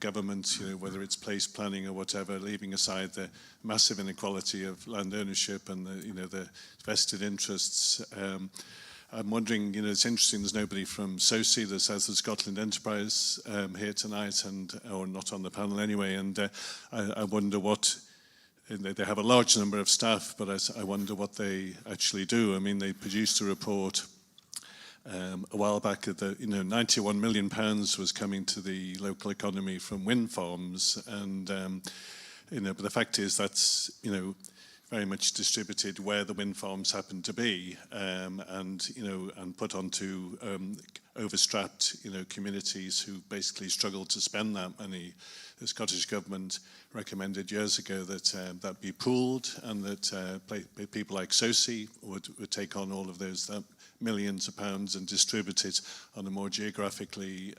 governments, whether it's place planning or whatever, leaving aside the massive inequality of land ownership and the vested interests. I'm wondering, it's interesting there's nobody from SOSI, the South of Scotland Enterprise, here tonight, or not on the panel anyway, and I wonder what... They have a large number of staff, but I wonder what they actually do. I mean, they produced a report a while back that 91 million pounds was coming to the local economy from wind farms, and but the fact is that's very much distributed where the wind farms happen to be, and put onto overstrapped communities who basically struggle to spend that money. The Scottish Government recommended years ago that that be pooled, and that people like SOSI would take on all of those millions of pounds and distribute it on a more geographically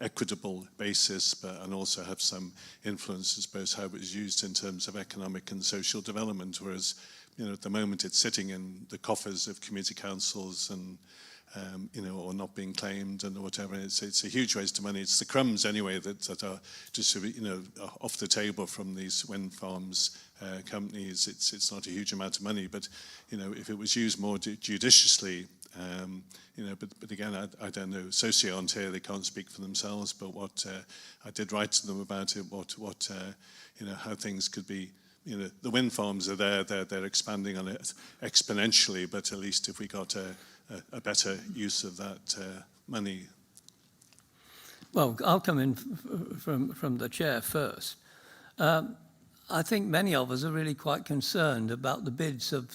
equitable basis, and also have some influence, I suppose, how it was used in terms of economic and social development. Whereas, at the moment it's sitting in the coffers of community councils and or not being claimed and whatever. It's a huge waste of money. It's the crumbs anyway that are distributed, off the table from these wind farms companies. It's not a huge amount of money, but if it was used more judiciously. But again, I don't know. SOSI aren't here; they can't speak for themselves. But what I did write to them about it, how things could be. The wind farms are there; they're expanding on it exponentially. But at least if we got a better use of that money. Well, I'll come in from the chair first. I think many of us are really quite concerned about the bids of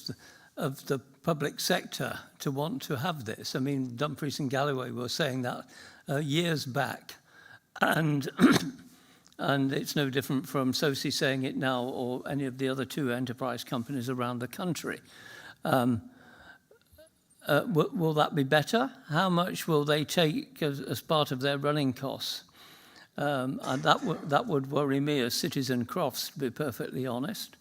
the public sector to want to have this. I mean, Dumfries and Galloway were saying that years back, and and it's no different from SOSI saying it now, or any of the other two enterprise companies around the country. Will that be better? How much will they take as part of their running costs? And that would worry me as Citizen Crofts, to be perfectly honest.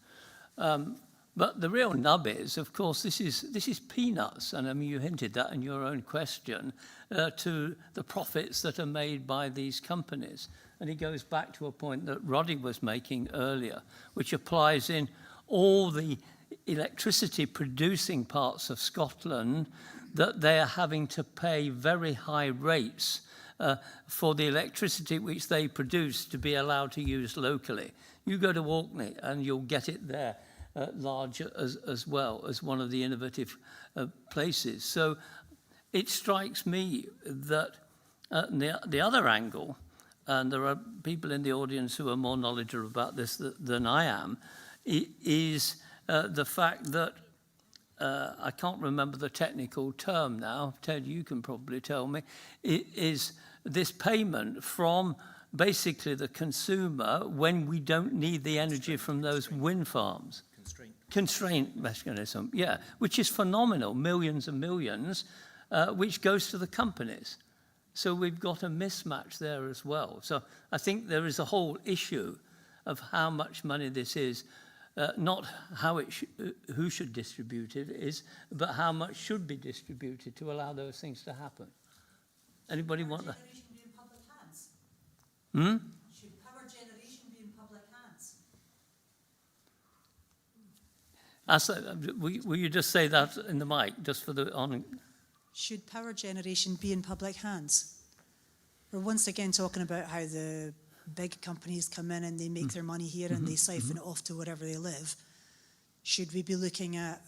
But the real nub is, of course, this is peanuts, and I mean you hinted that in your own question, to the profits that are made by these companies. And it goes back to a point that Roddy was making earlier, which applies in all the electricity producing parts of Scotland, that they are having to pay very high rates for the electricity which they produce to be allowed to use locally. You go to Orkney and you'll get it there. Large as well as one of the innovative places. So it strikes me that the other angle, and there are people in the audience who are more knowledgeable about this than I am, is the fact that, I can't remember the technical term now, Ted, you can probably tell me, is this payment from basically the consumer when we don't need the energy from those wind farms. Constraint mechanism, yeah, which is phenomenal, millions and millions, which goes to the companies. So we've got a mismatch there as well. So I think there is a whole issue of how much money this is, not how who should distribute it is, but how much should be distributed to allow those things to happen. Anybody want that? Be in public hands? Should power generation be in public hands? Will you just say that in the mic, just for the on? Should power generation be in public hands? We're once again talking about how the big companies come in and they make their money here and they siphon it off to wherever they live. Should we be looking at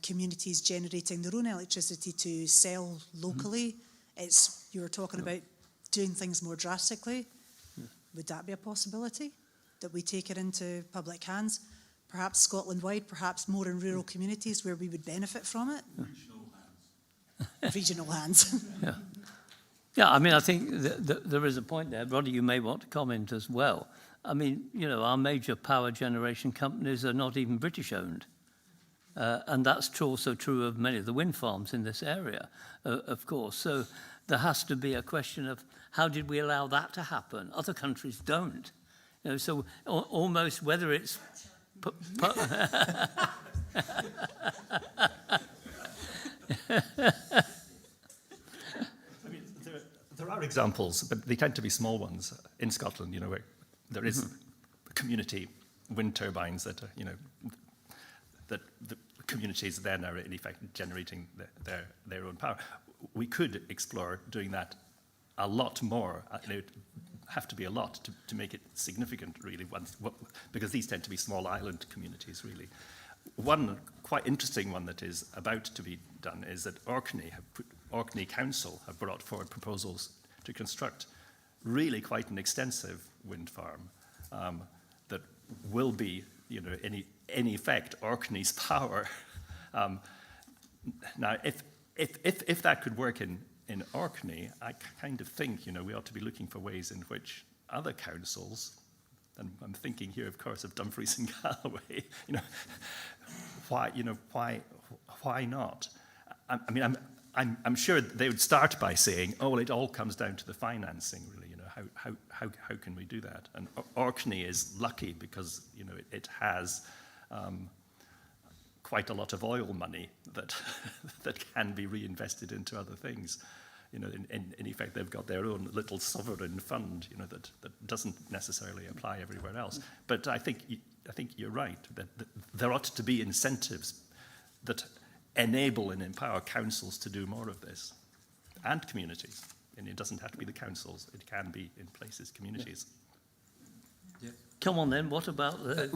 communities generating their own electricity to sell locally? You were talking about doing things more drastically. Would that be a possibility, that we take it into public hands? Perhaps Scotland-wide, perhaps more in rural communities where we would benefit from it? Regional hands. Yeah, I mean, I think there is a point there. Roddy, you may want to comment as well. I mean, our major power generation companies are not even British-owned. And that's also true of many of the wind farms in this area, of course. So there has to be a question of how did we allow that to happen? Other countries don't. So almost whether it's... There are examples, but they tend to be small ones in Scotland, where there is community wind turbines that are, that the communities then are in effect generating their own power. We could explore doing that a lot more. It would have to be a lot to make it significant, really, because these tend to be small island communities, really. One quite interesting one that is about to be done is that Orkney Council have brought forward proposals to construct really quite an extensive wind farm that will be in effect, Orkney's power. Now, if that could work in Orkney, I kind of think, we ought to be looking for ways in which other councils, and I'm thinking here, of course, of Dumfries and Galloway, why not? I mean, I'm sure they would start by saying, oh, well, it all comes down to the financing, really. How can we do that? And Orkney is lucky because it has quite a lot of oil money that that can be reinvested into other things. In effect, they've got their own little sovereign fund, that doesn't necessarily apply everywhere else. But I think you're right that there ought to be incentives that enable and empower councils to do more of this, and communities. And it doesn't have to be the councils; it can be, in places, communities. Yeah. Come on, then. What about the?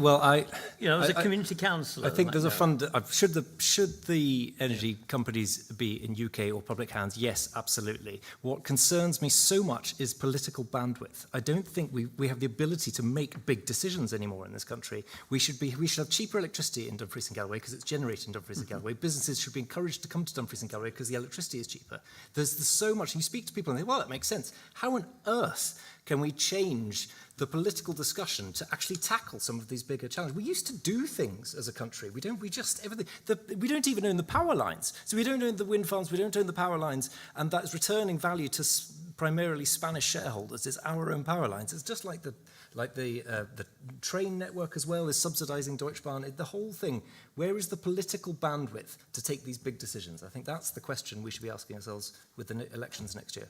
As a community councillor, I think there's a fund. Should the energy companies be in UK or public hands? Yes, absolutely. What concerns me so much is political bandwidth. I don't think we have the ability to make big decisions anymore in this country. We should have cheaper electricity in Dumfries and Galloway because it's generated in Dumfries and Galloway. Businesses should be encouraged to come to Dumfries and Galloway because the electricity is cheaper. There's so much. And you speak to people and they think, well, that makes sense. How on earth can we change the political discussion to actually tackle some of these bigger challenges? We used to do things as a country. We don't even own the power lines. So we don't own the wind farms, we don't own the power lines, and that is returning value to primarily Spanish shareholders. It's our own power lines. It's just like the train network as well is subsidizing Deutsche Bahn. The whole thing, where is the political bandwidth to take these big decisions? I think that's the question we should be asking ourselves with the elections next year.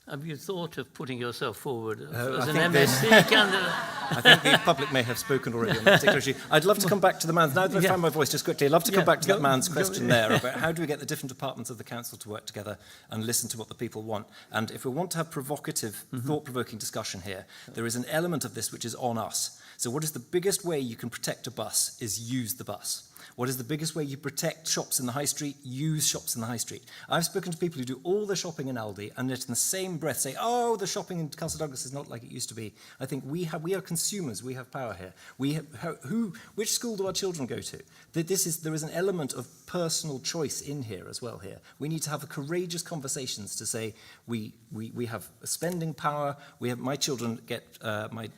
Have you thought of putting yourself forward as an MSc candidate? I think the public may have spoken already on that particular issue. I'd love to come back to the man's, now that I've found my voice just quickly, I'd love to come back to that man's question there about how do we get the different departments of the council to work together and listen to what the people want. And if we want to have provocative, thought-provoking discussion here, there is an element of this which is on us. So what is the biggest way you can protect a bus is use the bus. What is the biggest way you protect shops in the high street? Use shops in the high street. I've spoken to people who do all their shopping in Aldi and yet in the same breath say, oh, the shopping in Castle Douglas is not like it used to be. I think we are consumers. We have power here. Which school do our children go to? There is an element of personal choice in here as well here. We need to have courageous conversations to say we have spending power. My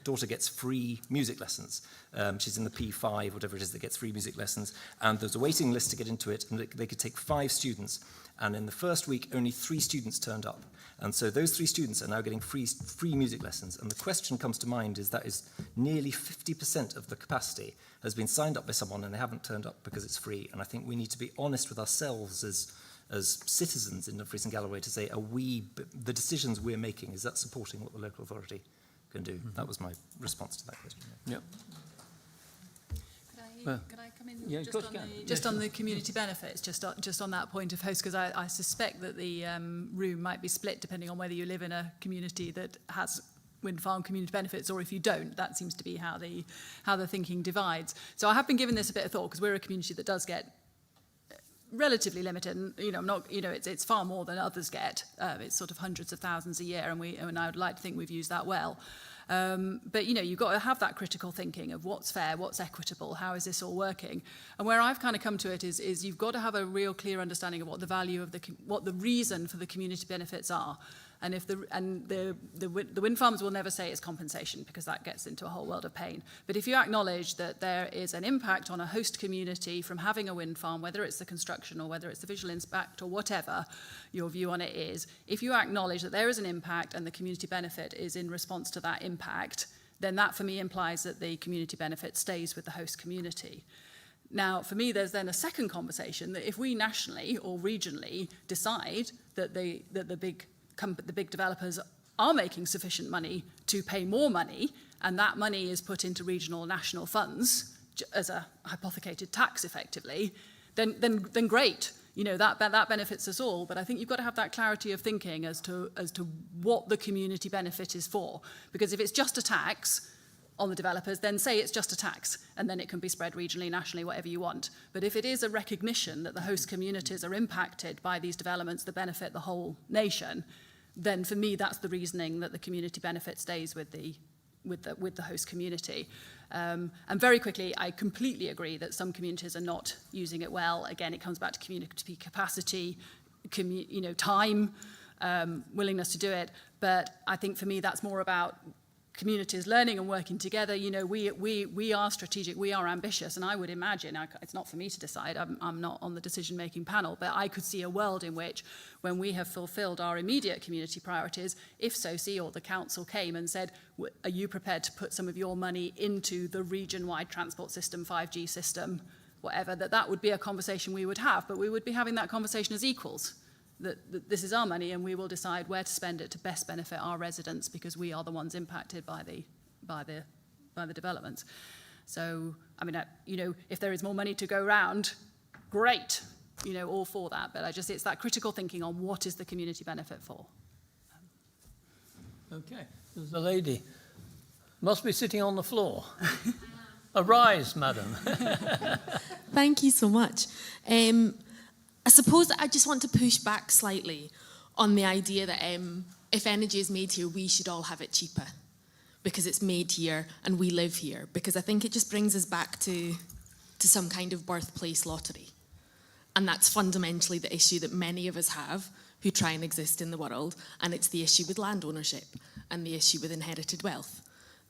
daughter gets free music lessons. She's in the P5, whatever it is, that gets free music lessons. And there's a waiting list to get into it, and they could take 5 students. And in the first week, only 3 students turned up. And so those 3 students are now getting free music lessons. And the question comes to mind is that is nearly 50% of the capacity has been signed up by someone and they haven't turned up because it's free. And I think we need to be honest with ourselves as citizens in Dumfries and Galloway to say, the decisions we're making, is that supporting what the local authority can do? That was my response to that question. Yep. Can I come in just on the community benefits, just on that point of host, because I suspect that the room might be split depending on whether you live in a community that has wind farm community benefits or if you don't. That seems to be how the thinking divides. So I have been given this a bit of thought because we're a community that does get relatively limited, and it's far more than others get. It's sort of hundreds of thousands a year, and I would like to think we've used that well. But you've got to have that critical thinking of what's fair, what's equitable, how is this all working. And where I've kind of come to it is you've got to have a real clear understanding of what the value of what the reason for the community benefits are. And the wind farms will never say it's compensation because that gets into a whole world of pain. But if you acknowledge that there is an impact on a host community from having a wind farm, whether it's the construction or whether it's the visual impact or whatever your view on it is, if you acknowledge that there is an impact and the community benefit is in response to that impact, then that for me implies that the community benefit stays with the host community. Now, for me, there's then a second conversation that if we nationally or regionally decide that the big developers are making sufficient money to pay more money, and that money is put into regional or national funds as a hypothecated tax effectively, then great. That benefits us all. But I think you've got to have that clarity of thinking as to what the community benefit is for. Because if it's just a tax on the developers, then say it's just a tax, and then it can be spread regionally, nationally, whatever you want. But if it is a recognition that the host communities are impacted by these developments that benefit the whole nation, then for me that's the reasoning that the community benefit stays with the with the host community. And very quickly, I completely agree that some communities are not using it well. Again, it comes back to community capacity, time, willingness to do it. But I think for me, that's more about communities learning and working together. We are strategic, we are ambitious, and I would imagine, it's not for me to decide, I'm not on the decision-making panel, but I could see a world in which, when we have fulfilled our immediate community priorities, if SOCI or the council came and said, are you prepared to put some of your money into the region-wide transport system, 5G system, whatever, that would be a conversation we would have, but we would be having that conversation as equals. That this is our money and we will decide where to spend it to best benefit our residents, because we are the ones impacted by the developments. So, I mean, if there is more money to go around, great, all for that. But it's that critical thinking on what is the community benefit for. Okay, there's a lady. Must be sitting on the floor. Arise, madam. Thank you so much. I suppose that I just want to push back slightly on the idea that if energy is made here, we should all have it cheaper because it's made here and we live here. Because I think it just brings us back to some kind of birthplace lottery. And that's fundamentally the issue that many of us have who try and exist in the world. And it's the issue with land ownership and the issue with inherited wealth.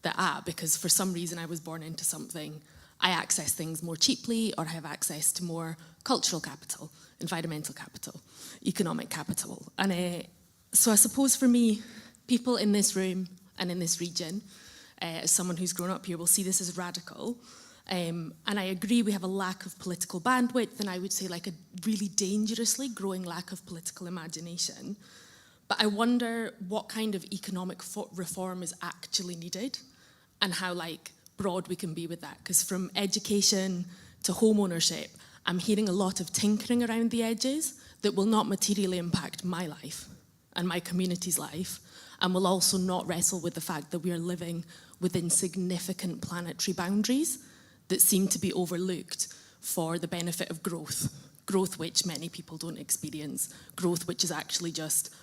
That because for some reason I was born into something, I access things more cheaply or have access to more cultural capital, environmental capital, economic capital. And so I suppose for me, people in this room and in this region, as someone who's grown up here, will see this as radical. And I agree we have a lack of political bandwidth, and I would say like a really dangerously growing lack of political imagination. But I wonder what kind of economic reform is actually needed and how broad we can be with that. Because from education to home ownership, I'm hearing a lot of tinkering around the edges that will not materially impact my life and my community's life, and will also not wrestle with the fact that we are living within significant planetary boundaries that seem to be overlooked for the benefit of growth which many people don't experience, growth which is actually just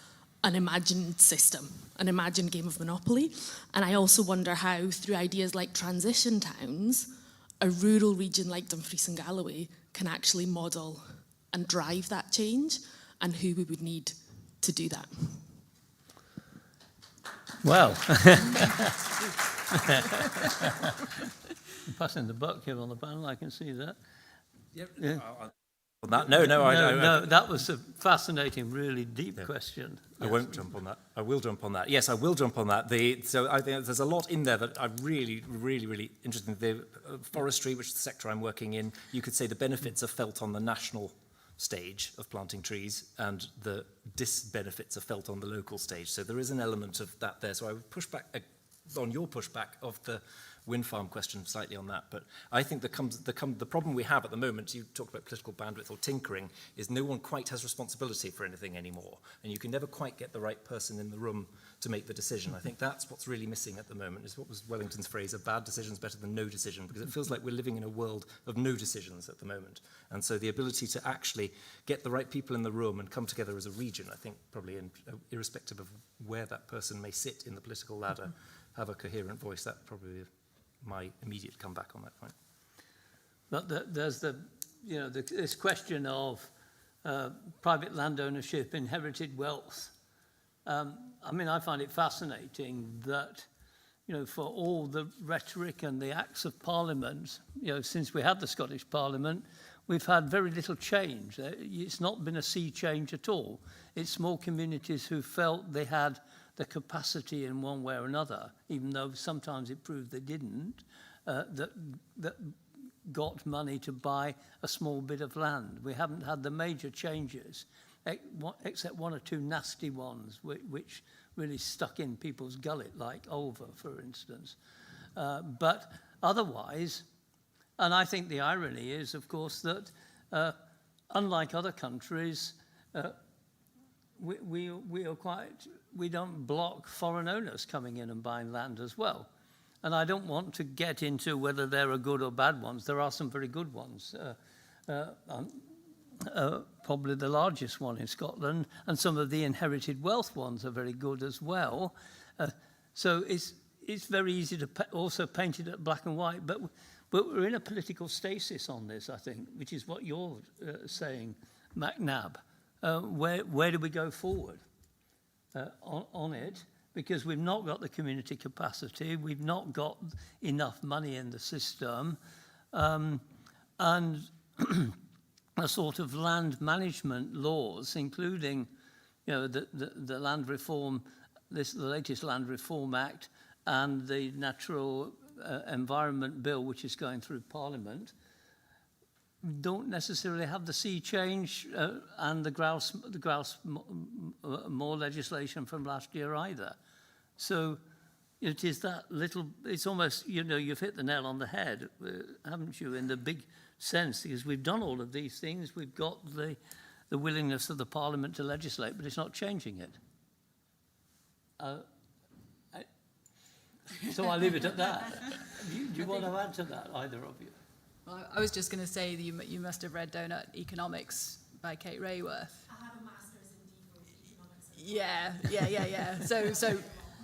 an imagined system, an imagined game of Monopoly. And I also wonder how, through ideas like transition towns, a rural region like Dumfries and Galloway can actually model and drive that change, and who we would need to do that. Well, I'm passing the buck here on the panel, I can see that. Yep. Yeah. No, that was a fascinating, really deep question. I won't jump on that. I will jump on that. Yes, I will jump on that. So I think there's a lot in there that I'm really, really, really interested in. The forestry, which is the sector I'm working in, you could say the benefits are felt on the national stage of planting trees, and the disbenefits are felt on the local stage. So there is an element of that there. So I would push back on your pushback of the wind farm question slightly on that, but I think the problem we have at the moment, you talked about political bandwidth or tinkering, is no one quite has responsibility for anything anymore, and you can never quite get the right person in the room to make the decision. I think that's what's really missing at the moment, is what was Wellington's phrase, a bad decision is better than no decision, because it feels like we're living in a world of no decisions at the moment. And so the ability to actually get the right people in the room and come together as a region, I think probably irrespective of where that person may sit in the political ladder, have a coherent voice, that probably is my immediate comeback on that point. But there's this question of private land ownership, inherited wealth. I mean, I find it fascinating that, for all the rhetoric and the acts of Parliament, since we had the Scottish Parliament, we've had very little change. It's not been a sea change at all. It's small communities who felt they had the capacity in one way or another, even though sometimes it proved they didn't, that got money to buy a small bit of land. We haven't had the major changes, except one or two nasty ones, which really stuck in people's gullet, like Ulva, for instance. But otherwise, and I think the irony is, of course, that unlike other countries, we don't block foreign owners coming in and buying land as well. And I don't want to get into whether there are good or bad ones. There are some very good ones. Probably the largest one in Scotland, and some of the inherited wealth ones are very good as well. So it's very easy to also paint it at black and white, but we're in a political stasis on this, I think, which is what you're saying, McNabb. Where do we go forward on it? Because we've not got the community capacity, we've not got enough money in the system, and a sort of land management laws, including, the land reform, the latest Land Reform Act, and the Natural Environment Bill, which is going through Parliament, don't necessarily have the sea change and the grouse moor legislation from last year either. So it is that little, it's almost, you've hit the nail on the head, haven't you, in the big sense, because we've done all of these things, we've got the willingness of the Parliament to legislate, but it's not changing it. So I'll leave it at that. Do you want to add to that, either of you? Well, I was just going to say that you must have read Donut Economics by Kate Rayworth. I have a master's in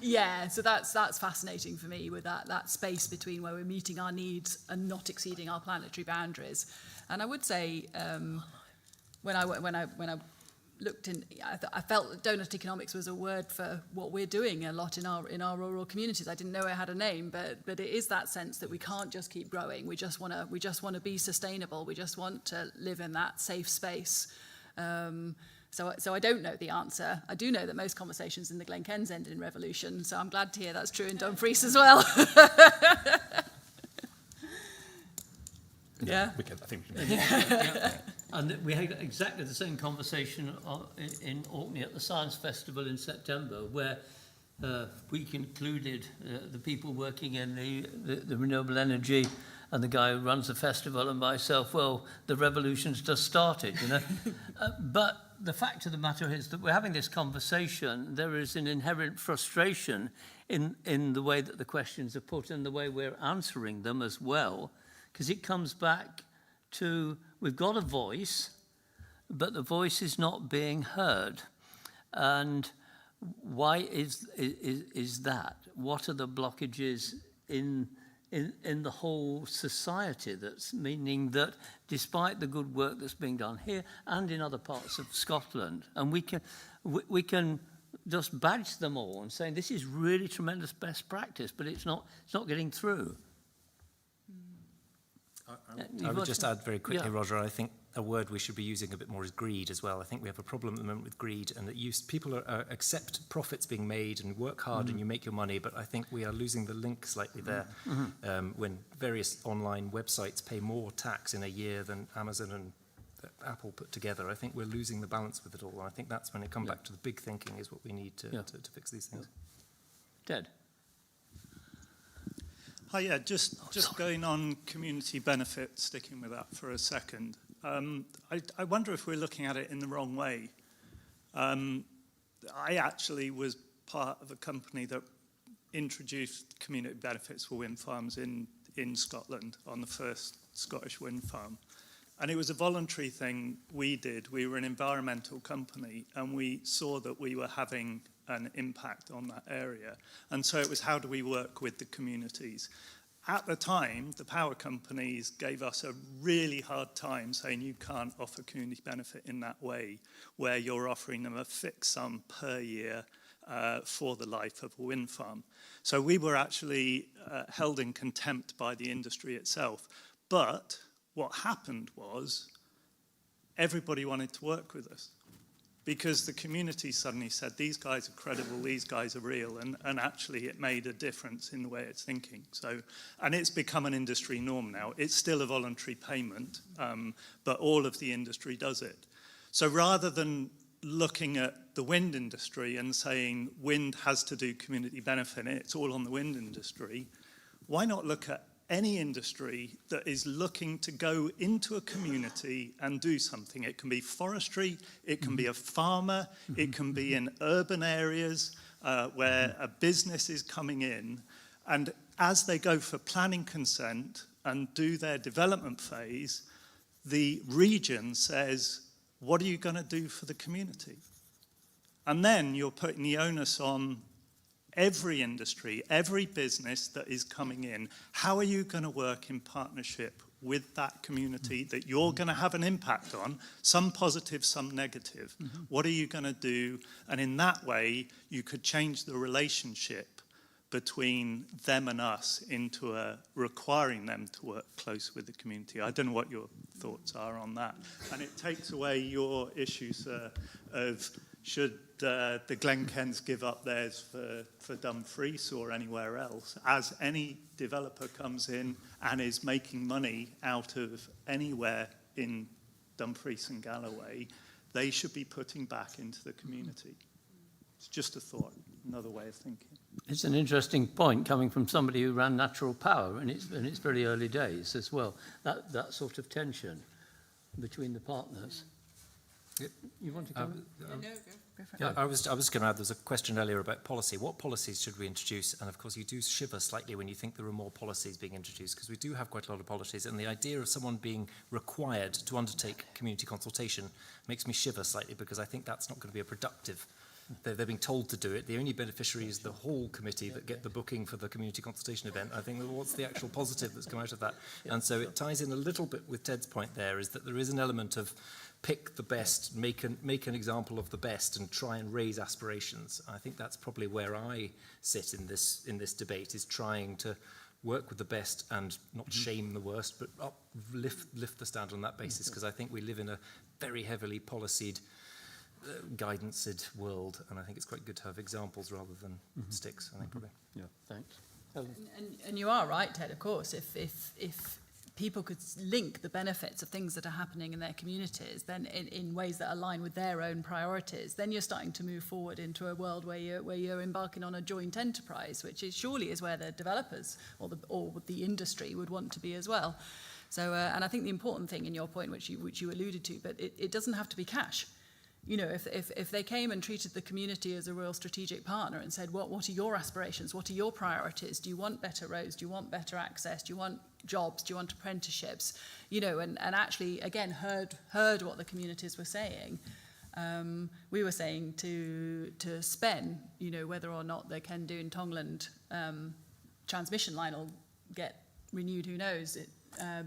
economics. So that's fascinating for me, with that space between where we're meeting our needs and not exceeding our planetary boundaries. And I would say when I looked in, I felt that donut economics was a word for what we're doing a lot in our rural communities. I didn't know it had a name, but it is that sense that we can't just keep growing. We just want to be sustainable. We just want to live in that safe space. So I don't know the answer. I do know that most conversations in the Glen Kens end in revolution. So I'm glad to hear that's true in Dumfries as well. Yeah. I think we can. And we had exactly the same conversation in Orkney at the Science Festival in September, where we concluded, the people working in the renewable energy and the guy who runs the festival and myself, well, the revolution's just started, But the fact of the matter is that we're having this conversation. There is an inherent frustration in the way that the questions are put and the way we're answering them as well, because it comes back to, we've got a voice, but the voice is not being heard. And why is that? What are the blockages in the whole society, that's meaning that despite the good work that's being done here and in other parts of Scotland, and we can just badge them all and say this is really tremendous best practice, but it's not getting through. I would just add very quickly, Roger, I think a word we should be using a bit more is greed as well. I think we have a problem at the moment with greed, and that people accept profits being made and work hard and you make your money, but I think we are losing the link slightly there. When various online websites pay more tax in a year than Amazon and Apple put together, I think we're losing the balance with it all. And I think that's when it comes back to the big thinking is what we need to fix these things. Ted? Hi, just going on community benefit, sticking with that for a second. I wonder if we're looking at it in the wrong way. I actually was part of a company that introduced community benefits for wind farms in Scotland on the first Scottish wind farm. And it was a voluntary thing we did. We were an environmental company, and we saw that we were having an impact on that area. And so it was, how do we work with the communities? At the time, the power companies gave us a really hard time saying you can't offer community benefit in that way, where you're offering them a fixed sum per year for the life of a wind farm. So we were actually held in contempt by the industry itself. But what happened was everybody wanted to work with us, because the community suddenly said, these guys are credible, these guys are real, and actually it made a difference in the way it's thinking. So, and it's become an industry norm now. It's still a voluntary payment, but all of the industry does it. So rather than looking at the wind industry and saying wind has to do community benefit, it's all on the wind industry, why not look at any industry that is looking to go into a community and do something? It can be forestry, it can be a farmer, it can be in urban areas where a business is coming in, and as they go for planning consent and do their development phase, the region says, what are you going to do for the community? And then you're putting the onus on every industry, every business that is coming in, how are you going to work in partnership with that community that you're going to have an impact on, some positive, some negative? What are you going to do? And in that way, you could change the relationship between them and us into requiring them to work close with the community. I don't know what your thoughts are on that. And it takes away your issue, sir, of should the Glenkens give up theirs for Dumfries or anywhere else. As any developer comes in and is making money out of anywhere in Dumfries and Galloway, they should be putting back into the community. It's just a thought, another way of thinking. It's an interesting point coming from somebody who ran natural power in its very early days as well. That sort of tension between the partners. You want to come? I was going to add, there's a question earlier about policy. What policies should we introduce? And of course, you do shiver slightly when you think there are more policies being introduced, because we do have quite a lot of policies. And the idea of someone being required to undertake community consultation makes me shiver slightly, because I think that's not going to be a productive. They're being told to do it. The only beneficiary is the whole committee that get the booking for the community consultation event. I think, well, what's the actual positive that's come out of that? And so it ties in a little bit with Ted's point there, is that there is an element of pick the best, make an example of the best, and try and raise aspirations. I think that's probably where I sit in this debate, is trying to work with the best and not shame the worst, but lift the standard on that basis, because I think we live in a very heavily policied, guidance-ed world, and I think it's quite good to have examples rather than sticks, I think, probably. Yeah, thanks. And you are right, Ted, of course. If people could link the benefits of things that are happening in their communities then in ways that align with their own priorities, then you're starting to move forward into a world where you're embarking on a joint enterprise, which surely is where the developers or the industry would want to be as well. So, and I think the important thing in your point, which you alluded to, but it doesn't have to be cash. You know, if they came and treated the community as a real strategic partner and said, what are your aspirations? What are your priorities? Do you want better roads? Do you want better access? Do you want jobs? Do you want apprenticeships? You know, and actually, again, heard what the communities were saying. We were saying to Spen, you know, whether or not the Kendoon Tongland transmission line will get renewed, who knows?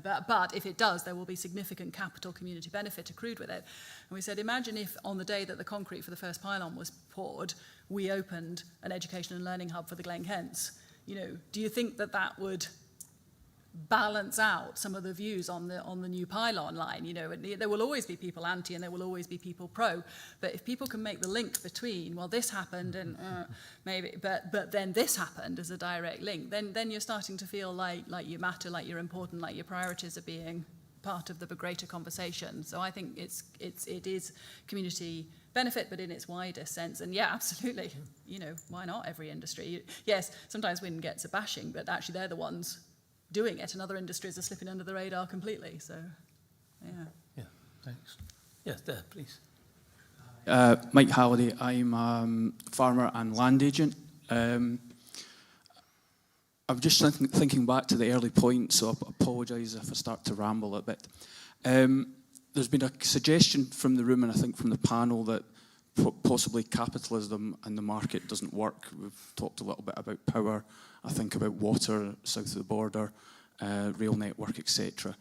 But if it does, there will be significant capital community benefit accrued with it. And we said, imagine if on the day that the concrete for the first pylon was poured, we opened an education and learning hub for the Glenkens. You know, do you think that would balance out some of the views on the new pylon line? You know, there will always be people anti and there will always be people pro. But if people can make the link between, well, this happened and maybe, but then this happened as a direct link, then you're starting to feel like you matter, like you're important, like your priorities are being part of the greater conversation. So I think it is community benefit, but in its wider sense. And yeah, absolutely. You know, why not every industry? Yes, sometimes wind gets a bashing, but actually they're the ones doing it, and other industries are slipping under the radar completely. So, yeah. Yeah, thanks. Yes, there, please. Mike Halliday. I'm a farmer and land agent. I'm just thinking back to the early point, so I apologise if I start to ramble a bit. There's been a suggestion from the room, and I think from the panel, that possibly capitalism and the market doesn't work. We've talked a little bit about power. I think about water south of the border, rail network, etc.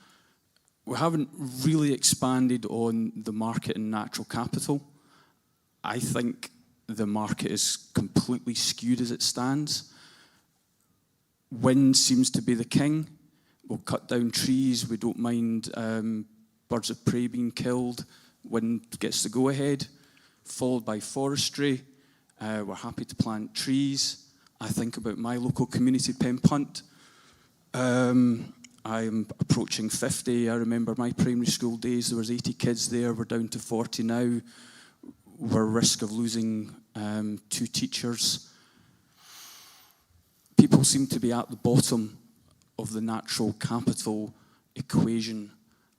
We haven't really expanded on the market and natural capital. I think the market is completely skewed as it stands. Wind seems to be the king. We'll cut down trees. We don't mind birds of prey being killed. Wind gets the go-ahead, followed by forestry. We're happy to plant trees. I think about my local community, Penpunt. I'm approaching 50. I remember my primary school days. There was 80 kids there. We're down to 40 now. We're at risk of losing 2 teachers. People seem to be at the bottom of the natural capital equation,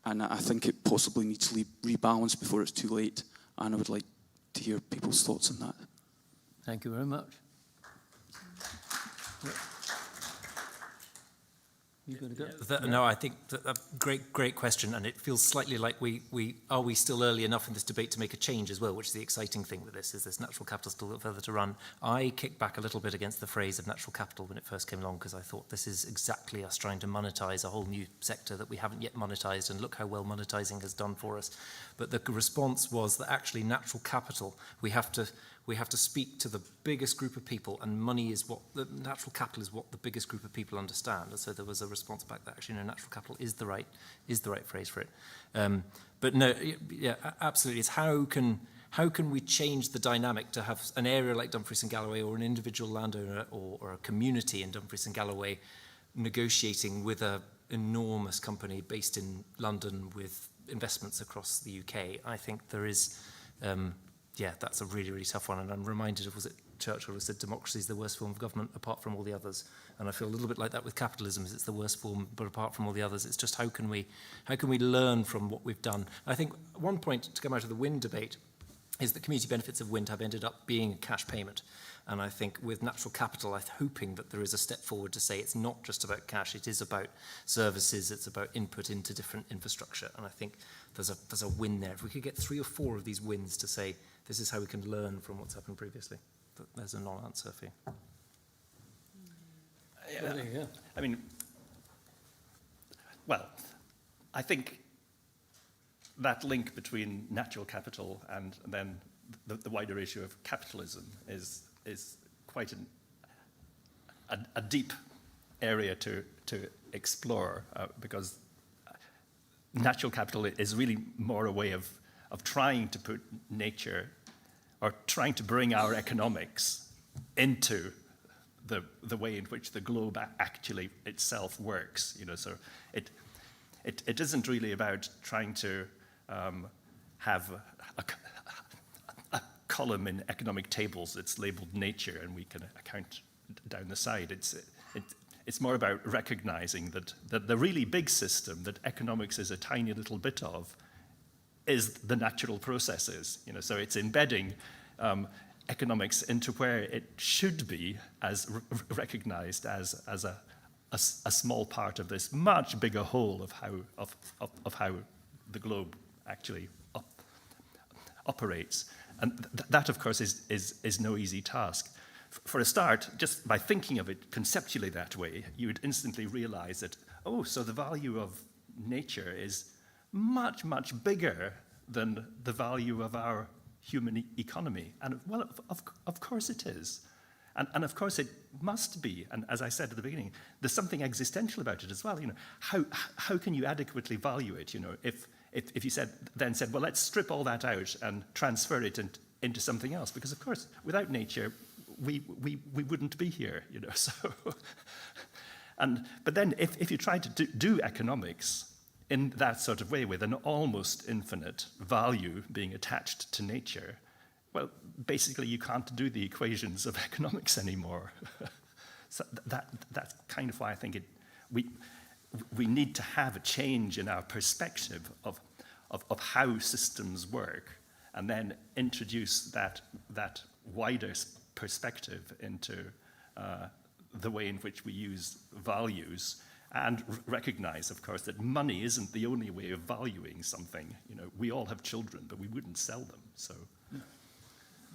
and I think it possibly needs to rebalance before it's too late, and I would like to hear people's thoughts on that. Thank you very much. You going to go? No, I think a great question, and it feels slightly like are we still early enough in this debate to make a change as well, which is the exciting thing with this, is this natural capital still further to run. I kicked back a little bit against the phrase of natural capital when it first came along, because I thought this is exactly us trying to monetize a whole new sector that we haven't yet monetized, and look how well monetizing has done for us. But the response was that actually natural capital, we have to speak to the biggest group of people, and money is what the natural capital is what the biggest group of people understand. And so there was a response back that actually, no, natural capital is the right phrase for it. But no, yeah, absolutely. It's how can we change the dynamic to have an area like Dumfries and Galloway, or an individual landowner, or a community in Dumfries and Galloway negotiating with an enormous company based in London with investments across the UK. I think there is. That's a really, really tough one. And I'm reminded of, was it Churchill who said, democracy is the worst form of government apart from all the others. And I feel a little bit like that with capitalism, it's the worst form, but apart from all the others, it's just how can we learn from what we've done? I think one point to come out of the wind debate is that community benefits of wind have ended up being a cash payment. And I think with natural capital, I'm hoping that there is a step forward to say it's not just about cash, it is about services, it's about input into different infrastructure. And I think there's a win there. If we could get 3 or 4 of these wins to say, this is how we can learn from what's happened previously. There's a non-answer for you. Yeah. I mean, well, I think that link between natural capital and then the wider issue of capitalism is quite a deep area to explore, because natural capital is really more a way of trying to put nature, or trying to bring our economics into the way in which the globe actually itself works. So it isn't really about trying to have a column in economic tables that's labeled nature and we can account down the side. It's more about recognizing that the really big system that economics is a tiny little bit of is the natural processes. So it's embedding economics into where it should be, as recognized as a small part of this much bigger whole of how the globe actually operates. And that, of course, is no easy task. For a start, just by thinking of it conceptually that way, you would instantly realize that, so the value of nature is much, much bigger than the value of our human economy. And, well, of course it is. And of course it must be. And as I said at the beginning, there's something existential about it as well. How can you adequately value it? If you said, well, let's strip all that out and transfer it into something else, because of course, without nature, we wouldn't be here. So, but then if you try to do economics in that sort of way, with an almost infinite value being attached to nature, well, basically you can't do the equations of economics anymore. So that's kind of why I think we need to have a change in our perspective of how systems work, and then introduce that wider perspective into the way in which we use values, and recognize, of course, that money isn't the only way of valuing something. We all have children, but we wouldn't sell them. So,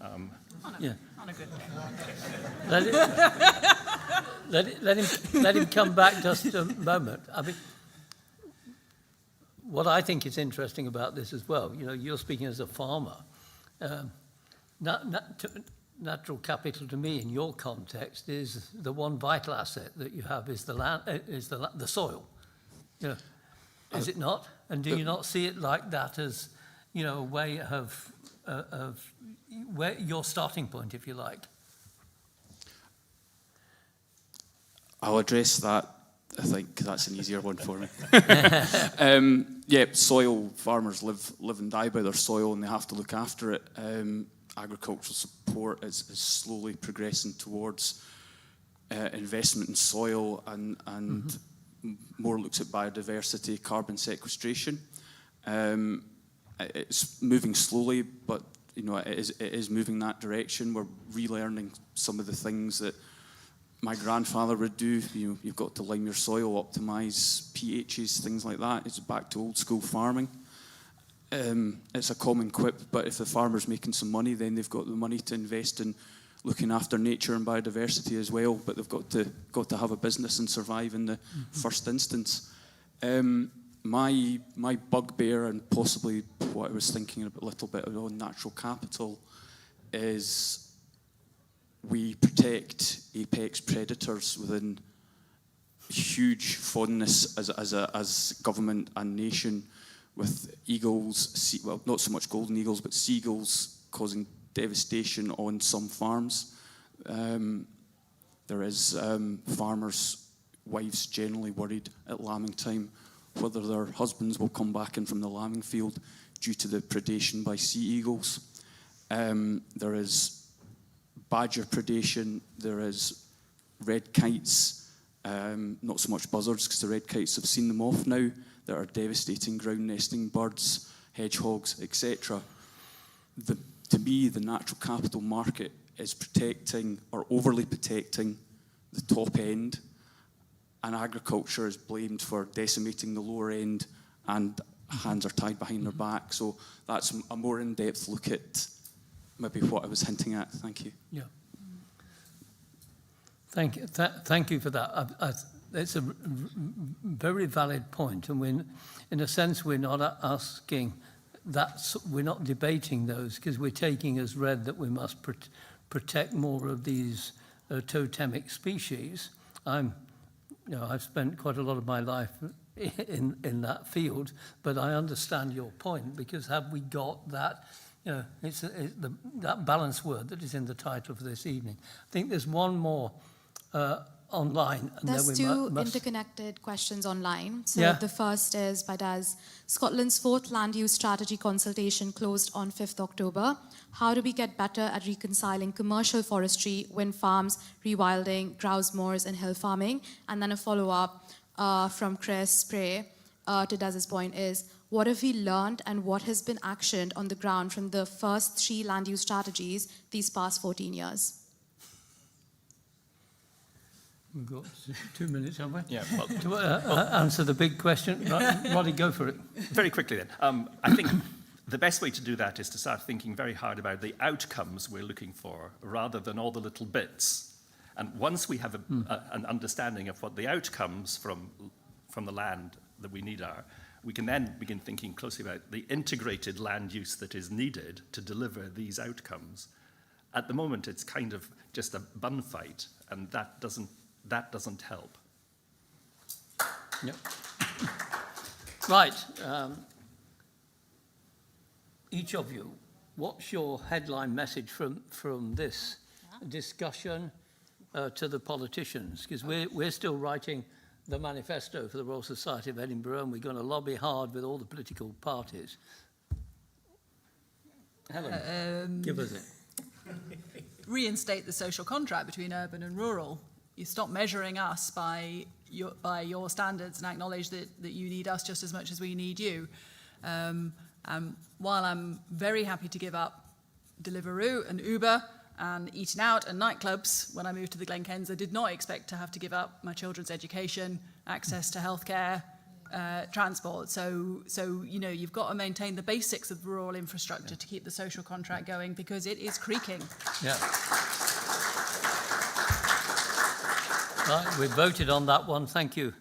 On a good day. Let him come back just a moment. I mean, what I think is interesting about this as well, you're speaking as a farmer. Natural capital to me, in your context, is the one vital asset that you have is the land, is the soil. Is it not? And do you not see it like that as, a way of where your starting point, if you like? I'll address that, I think, because that's an easier one for me. Soil, farmers live and die by their soil, and they have to look after it. Agricultural support is slowly progressing towards investment in soil and more looks at biodiversity, carbon sequestration. It's moving slowly, but it is moving that direction. We're relearning some of the things that my grandfather would do. You've got to lime your soil, optimise pHs, things like that. It's back to old school farming. It's a common quip, but if the farmer's making some money, then they've got the money to invest in looking after nature and biodiversity as well. But they've got to have a business and survive in the first instance. My bugbear, and possibly what I was thinking a little bit on natural capital, is we protect apex predators within huge fondness as government and nation, with eagles, well, not so much golden eagles, but seagulls causing devastation on some farms. There is farmers' wives generally worried at lambing time whether their husbands will come back in from the lambing field due to the predation by sea eagles. There is badger predation, there is red kites, not so much buzzards because the red kites have seen them off now, that are devastating ground nesting birds, hedgehogs, etc. To me, the natural capital market is protecting or overly protecting the top end, and agriculture is blamed for decimating the lower end, and hands are tied behind their back. So that's a more in-depth look at maybe what I was hinting at. Thank you. Yeah. Thank you for that. It's a very valid point, and in a sense we're not asking that, we're not debating those, because we're taking as read that we must protect more of these totemic species. I've spent quite a lot of my life in that field, but I understand your point, because have we got that? It's that balance word that is in the title for this evening. I think there's one more online. And there's then we two interconnected questions online. So yeah. The first is by Daz. Scotland's 4th land use strategy consultation closed on 5th October. How do we get better at reconciling commercial forestry, wind farms, rewilding, grouse moors and hill farming? And then a follow-up from Chris Spray to Daz's point is, what have we learned and what has been actioned on the ground from the first 3 land use strategies these past 14 years? We've got 2 minutes, have we? Yeah. Well, to answer the big question. Roddy, go for it. Very quickly then. I think the best way to do that is to start thinking very hard about the outcomes we're looking for, rather than all the little bits. And once we have an understanding of what the outcomes from the land that we need are, we can then begin thinking closely about the integrated land use that is needed to deliver these outcomes. At the moment, it's kind of just a bun fight, and that doesn't help. Yep. Right. Each of you, what's your headline message from this discussion to the politicians? Because we're still writing the manifesto for the Royal Society of Edinburgh, and we're going to lobby hard with all the political parties. Helen, give us it. Reinstate the social contract between urban and rural. You stop measuring us by your standards and acknowledge that you need us just as much as we need you. While I'm very happy to give up Deliveroo and Uber and eating out and nightclubs, when I moved to the Glenkens, I did not expect to have to give up my children's education, access to healthcare, transport. So you've got to maintain the basics of rural infrastructure to keep the social contract going, because it is creaking. Yeah. Right, we voted on that one. Thank you.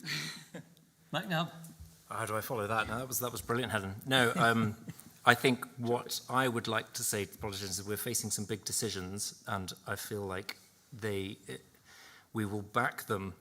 Mike, now. How do I follow that? No, that was brilliant, Helen. No, I think what I would like to say to politicians is we're facing some big decisions, and I feel like we will back them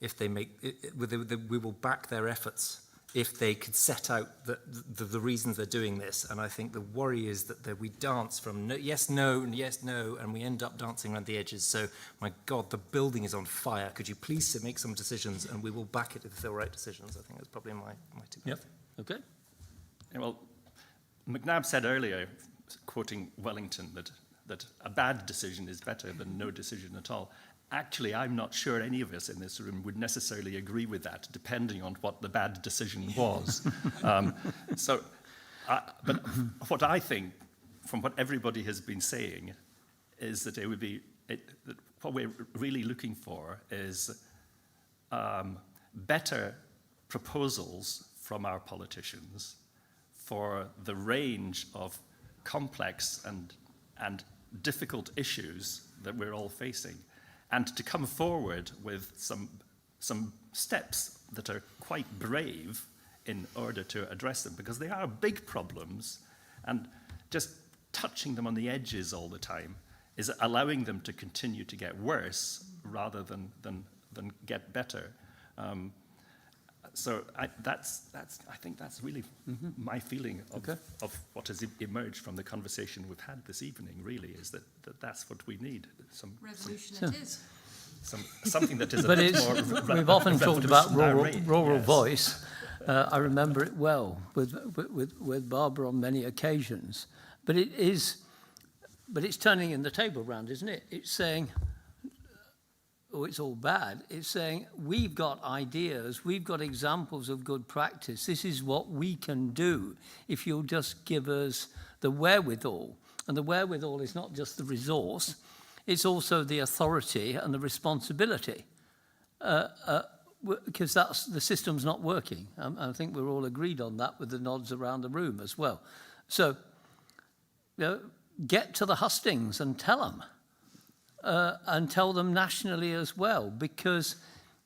if they make. We will back their efforts if they could set out the reasons they're doing this. And I think the worry is that we dance from no, yes, no, and yes, no, and we end up dancing around the edges. So, my God, the building is on fire. Could you please make some decisions, and we will back it if they're right decisions. I think that's probably my two. Yep. Okay. Yeah, well, McNabb said earlier, quoting Wellington, that a bad decision is better than no decision at all. Actually, I'm not sure any of us in this room would necessarily agree with that, depending on what the bad decision was. But what I think, from what everybody has been saying, is that what we're really looking for is better proposals from our politicians for the range of complex and difficult issues that we're all facing, and to come forward with some steps that are quite brave in order to address them, because they are big problems, and just touching them on the edges all the time is allowing them to continue to get worse rather than get better. So I think that's really my feeling of what has emerged from the conversation we've had this evening, really, is that that's what we need. Some Revolution some, it is. something that is a But bit it's, more we've often talked about rural yes. voice. I remember it well with Barbara on many occasions. But it's turning in the table round, isn't it? It's saying, oh, it's all bad. It's saying, we've got ideas, we've got examples of good practice. This is what we can do if you'll just give us the wherewithal. And the wherewithal is not just the resource, it's also the authority and the responsibility. Because the system's not working. I think we're all agreed on that with the nods around the room as well. So, get to the hustings and tell them. And tell them nationally as well, because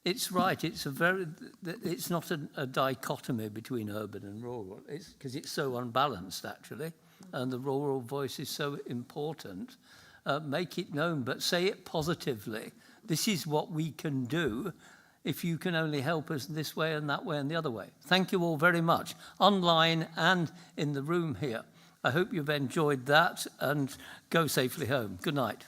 it's right. It's not a dichotomy between urban and rural. Because it's so unbalanced, actually, and the rural voice is so important. Make it known, but say it positively. This is what we can do if you can only help us this way and that way and the other way. Thank you all very much, online and in the room here. I hope you've enjoyed that, and go safely home. Good night.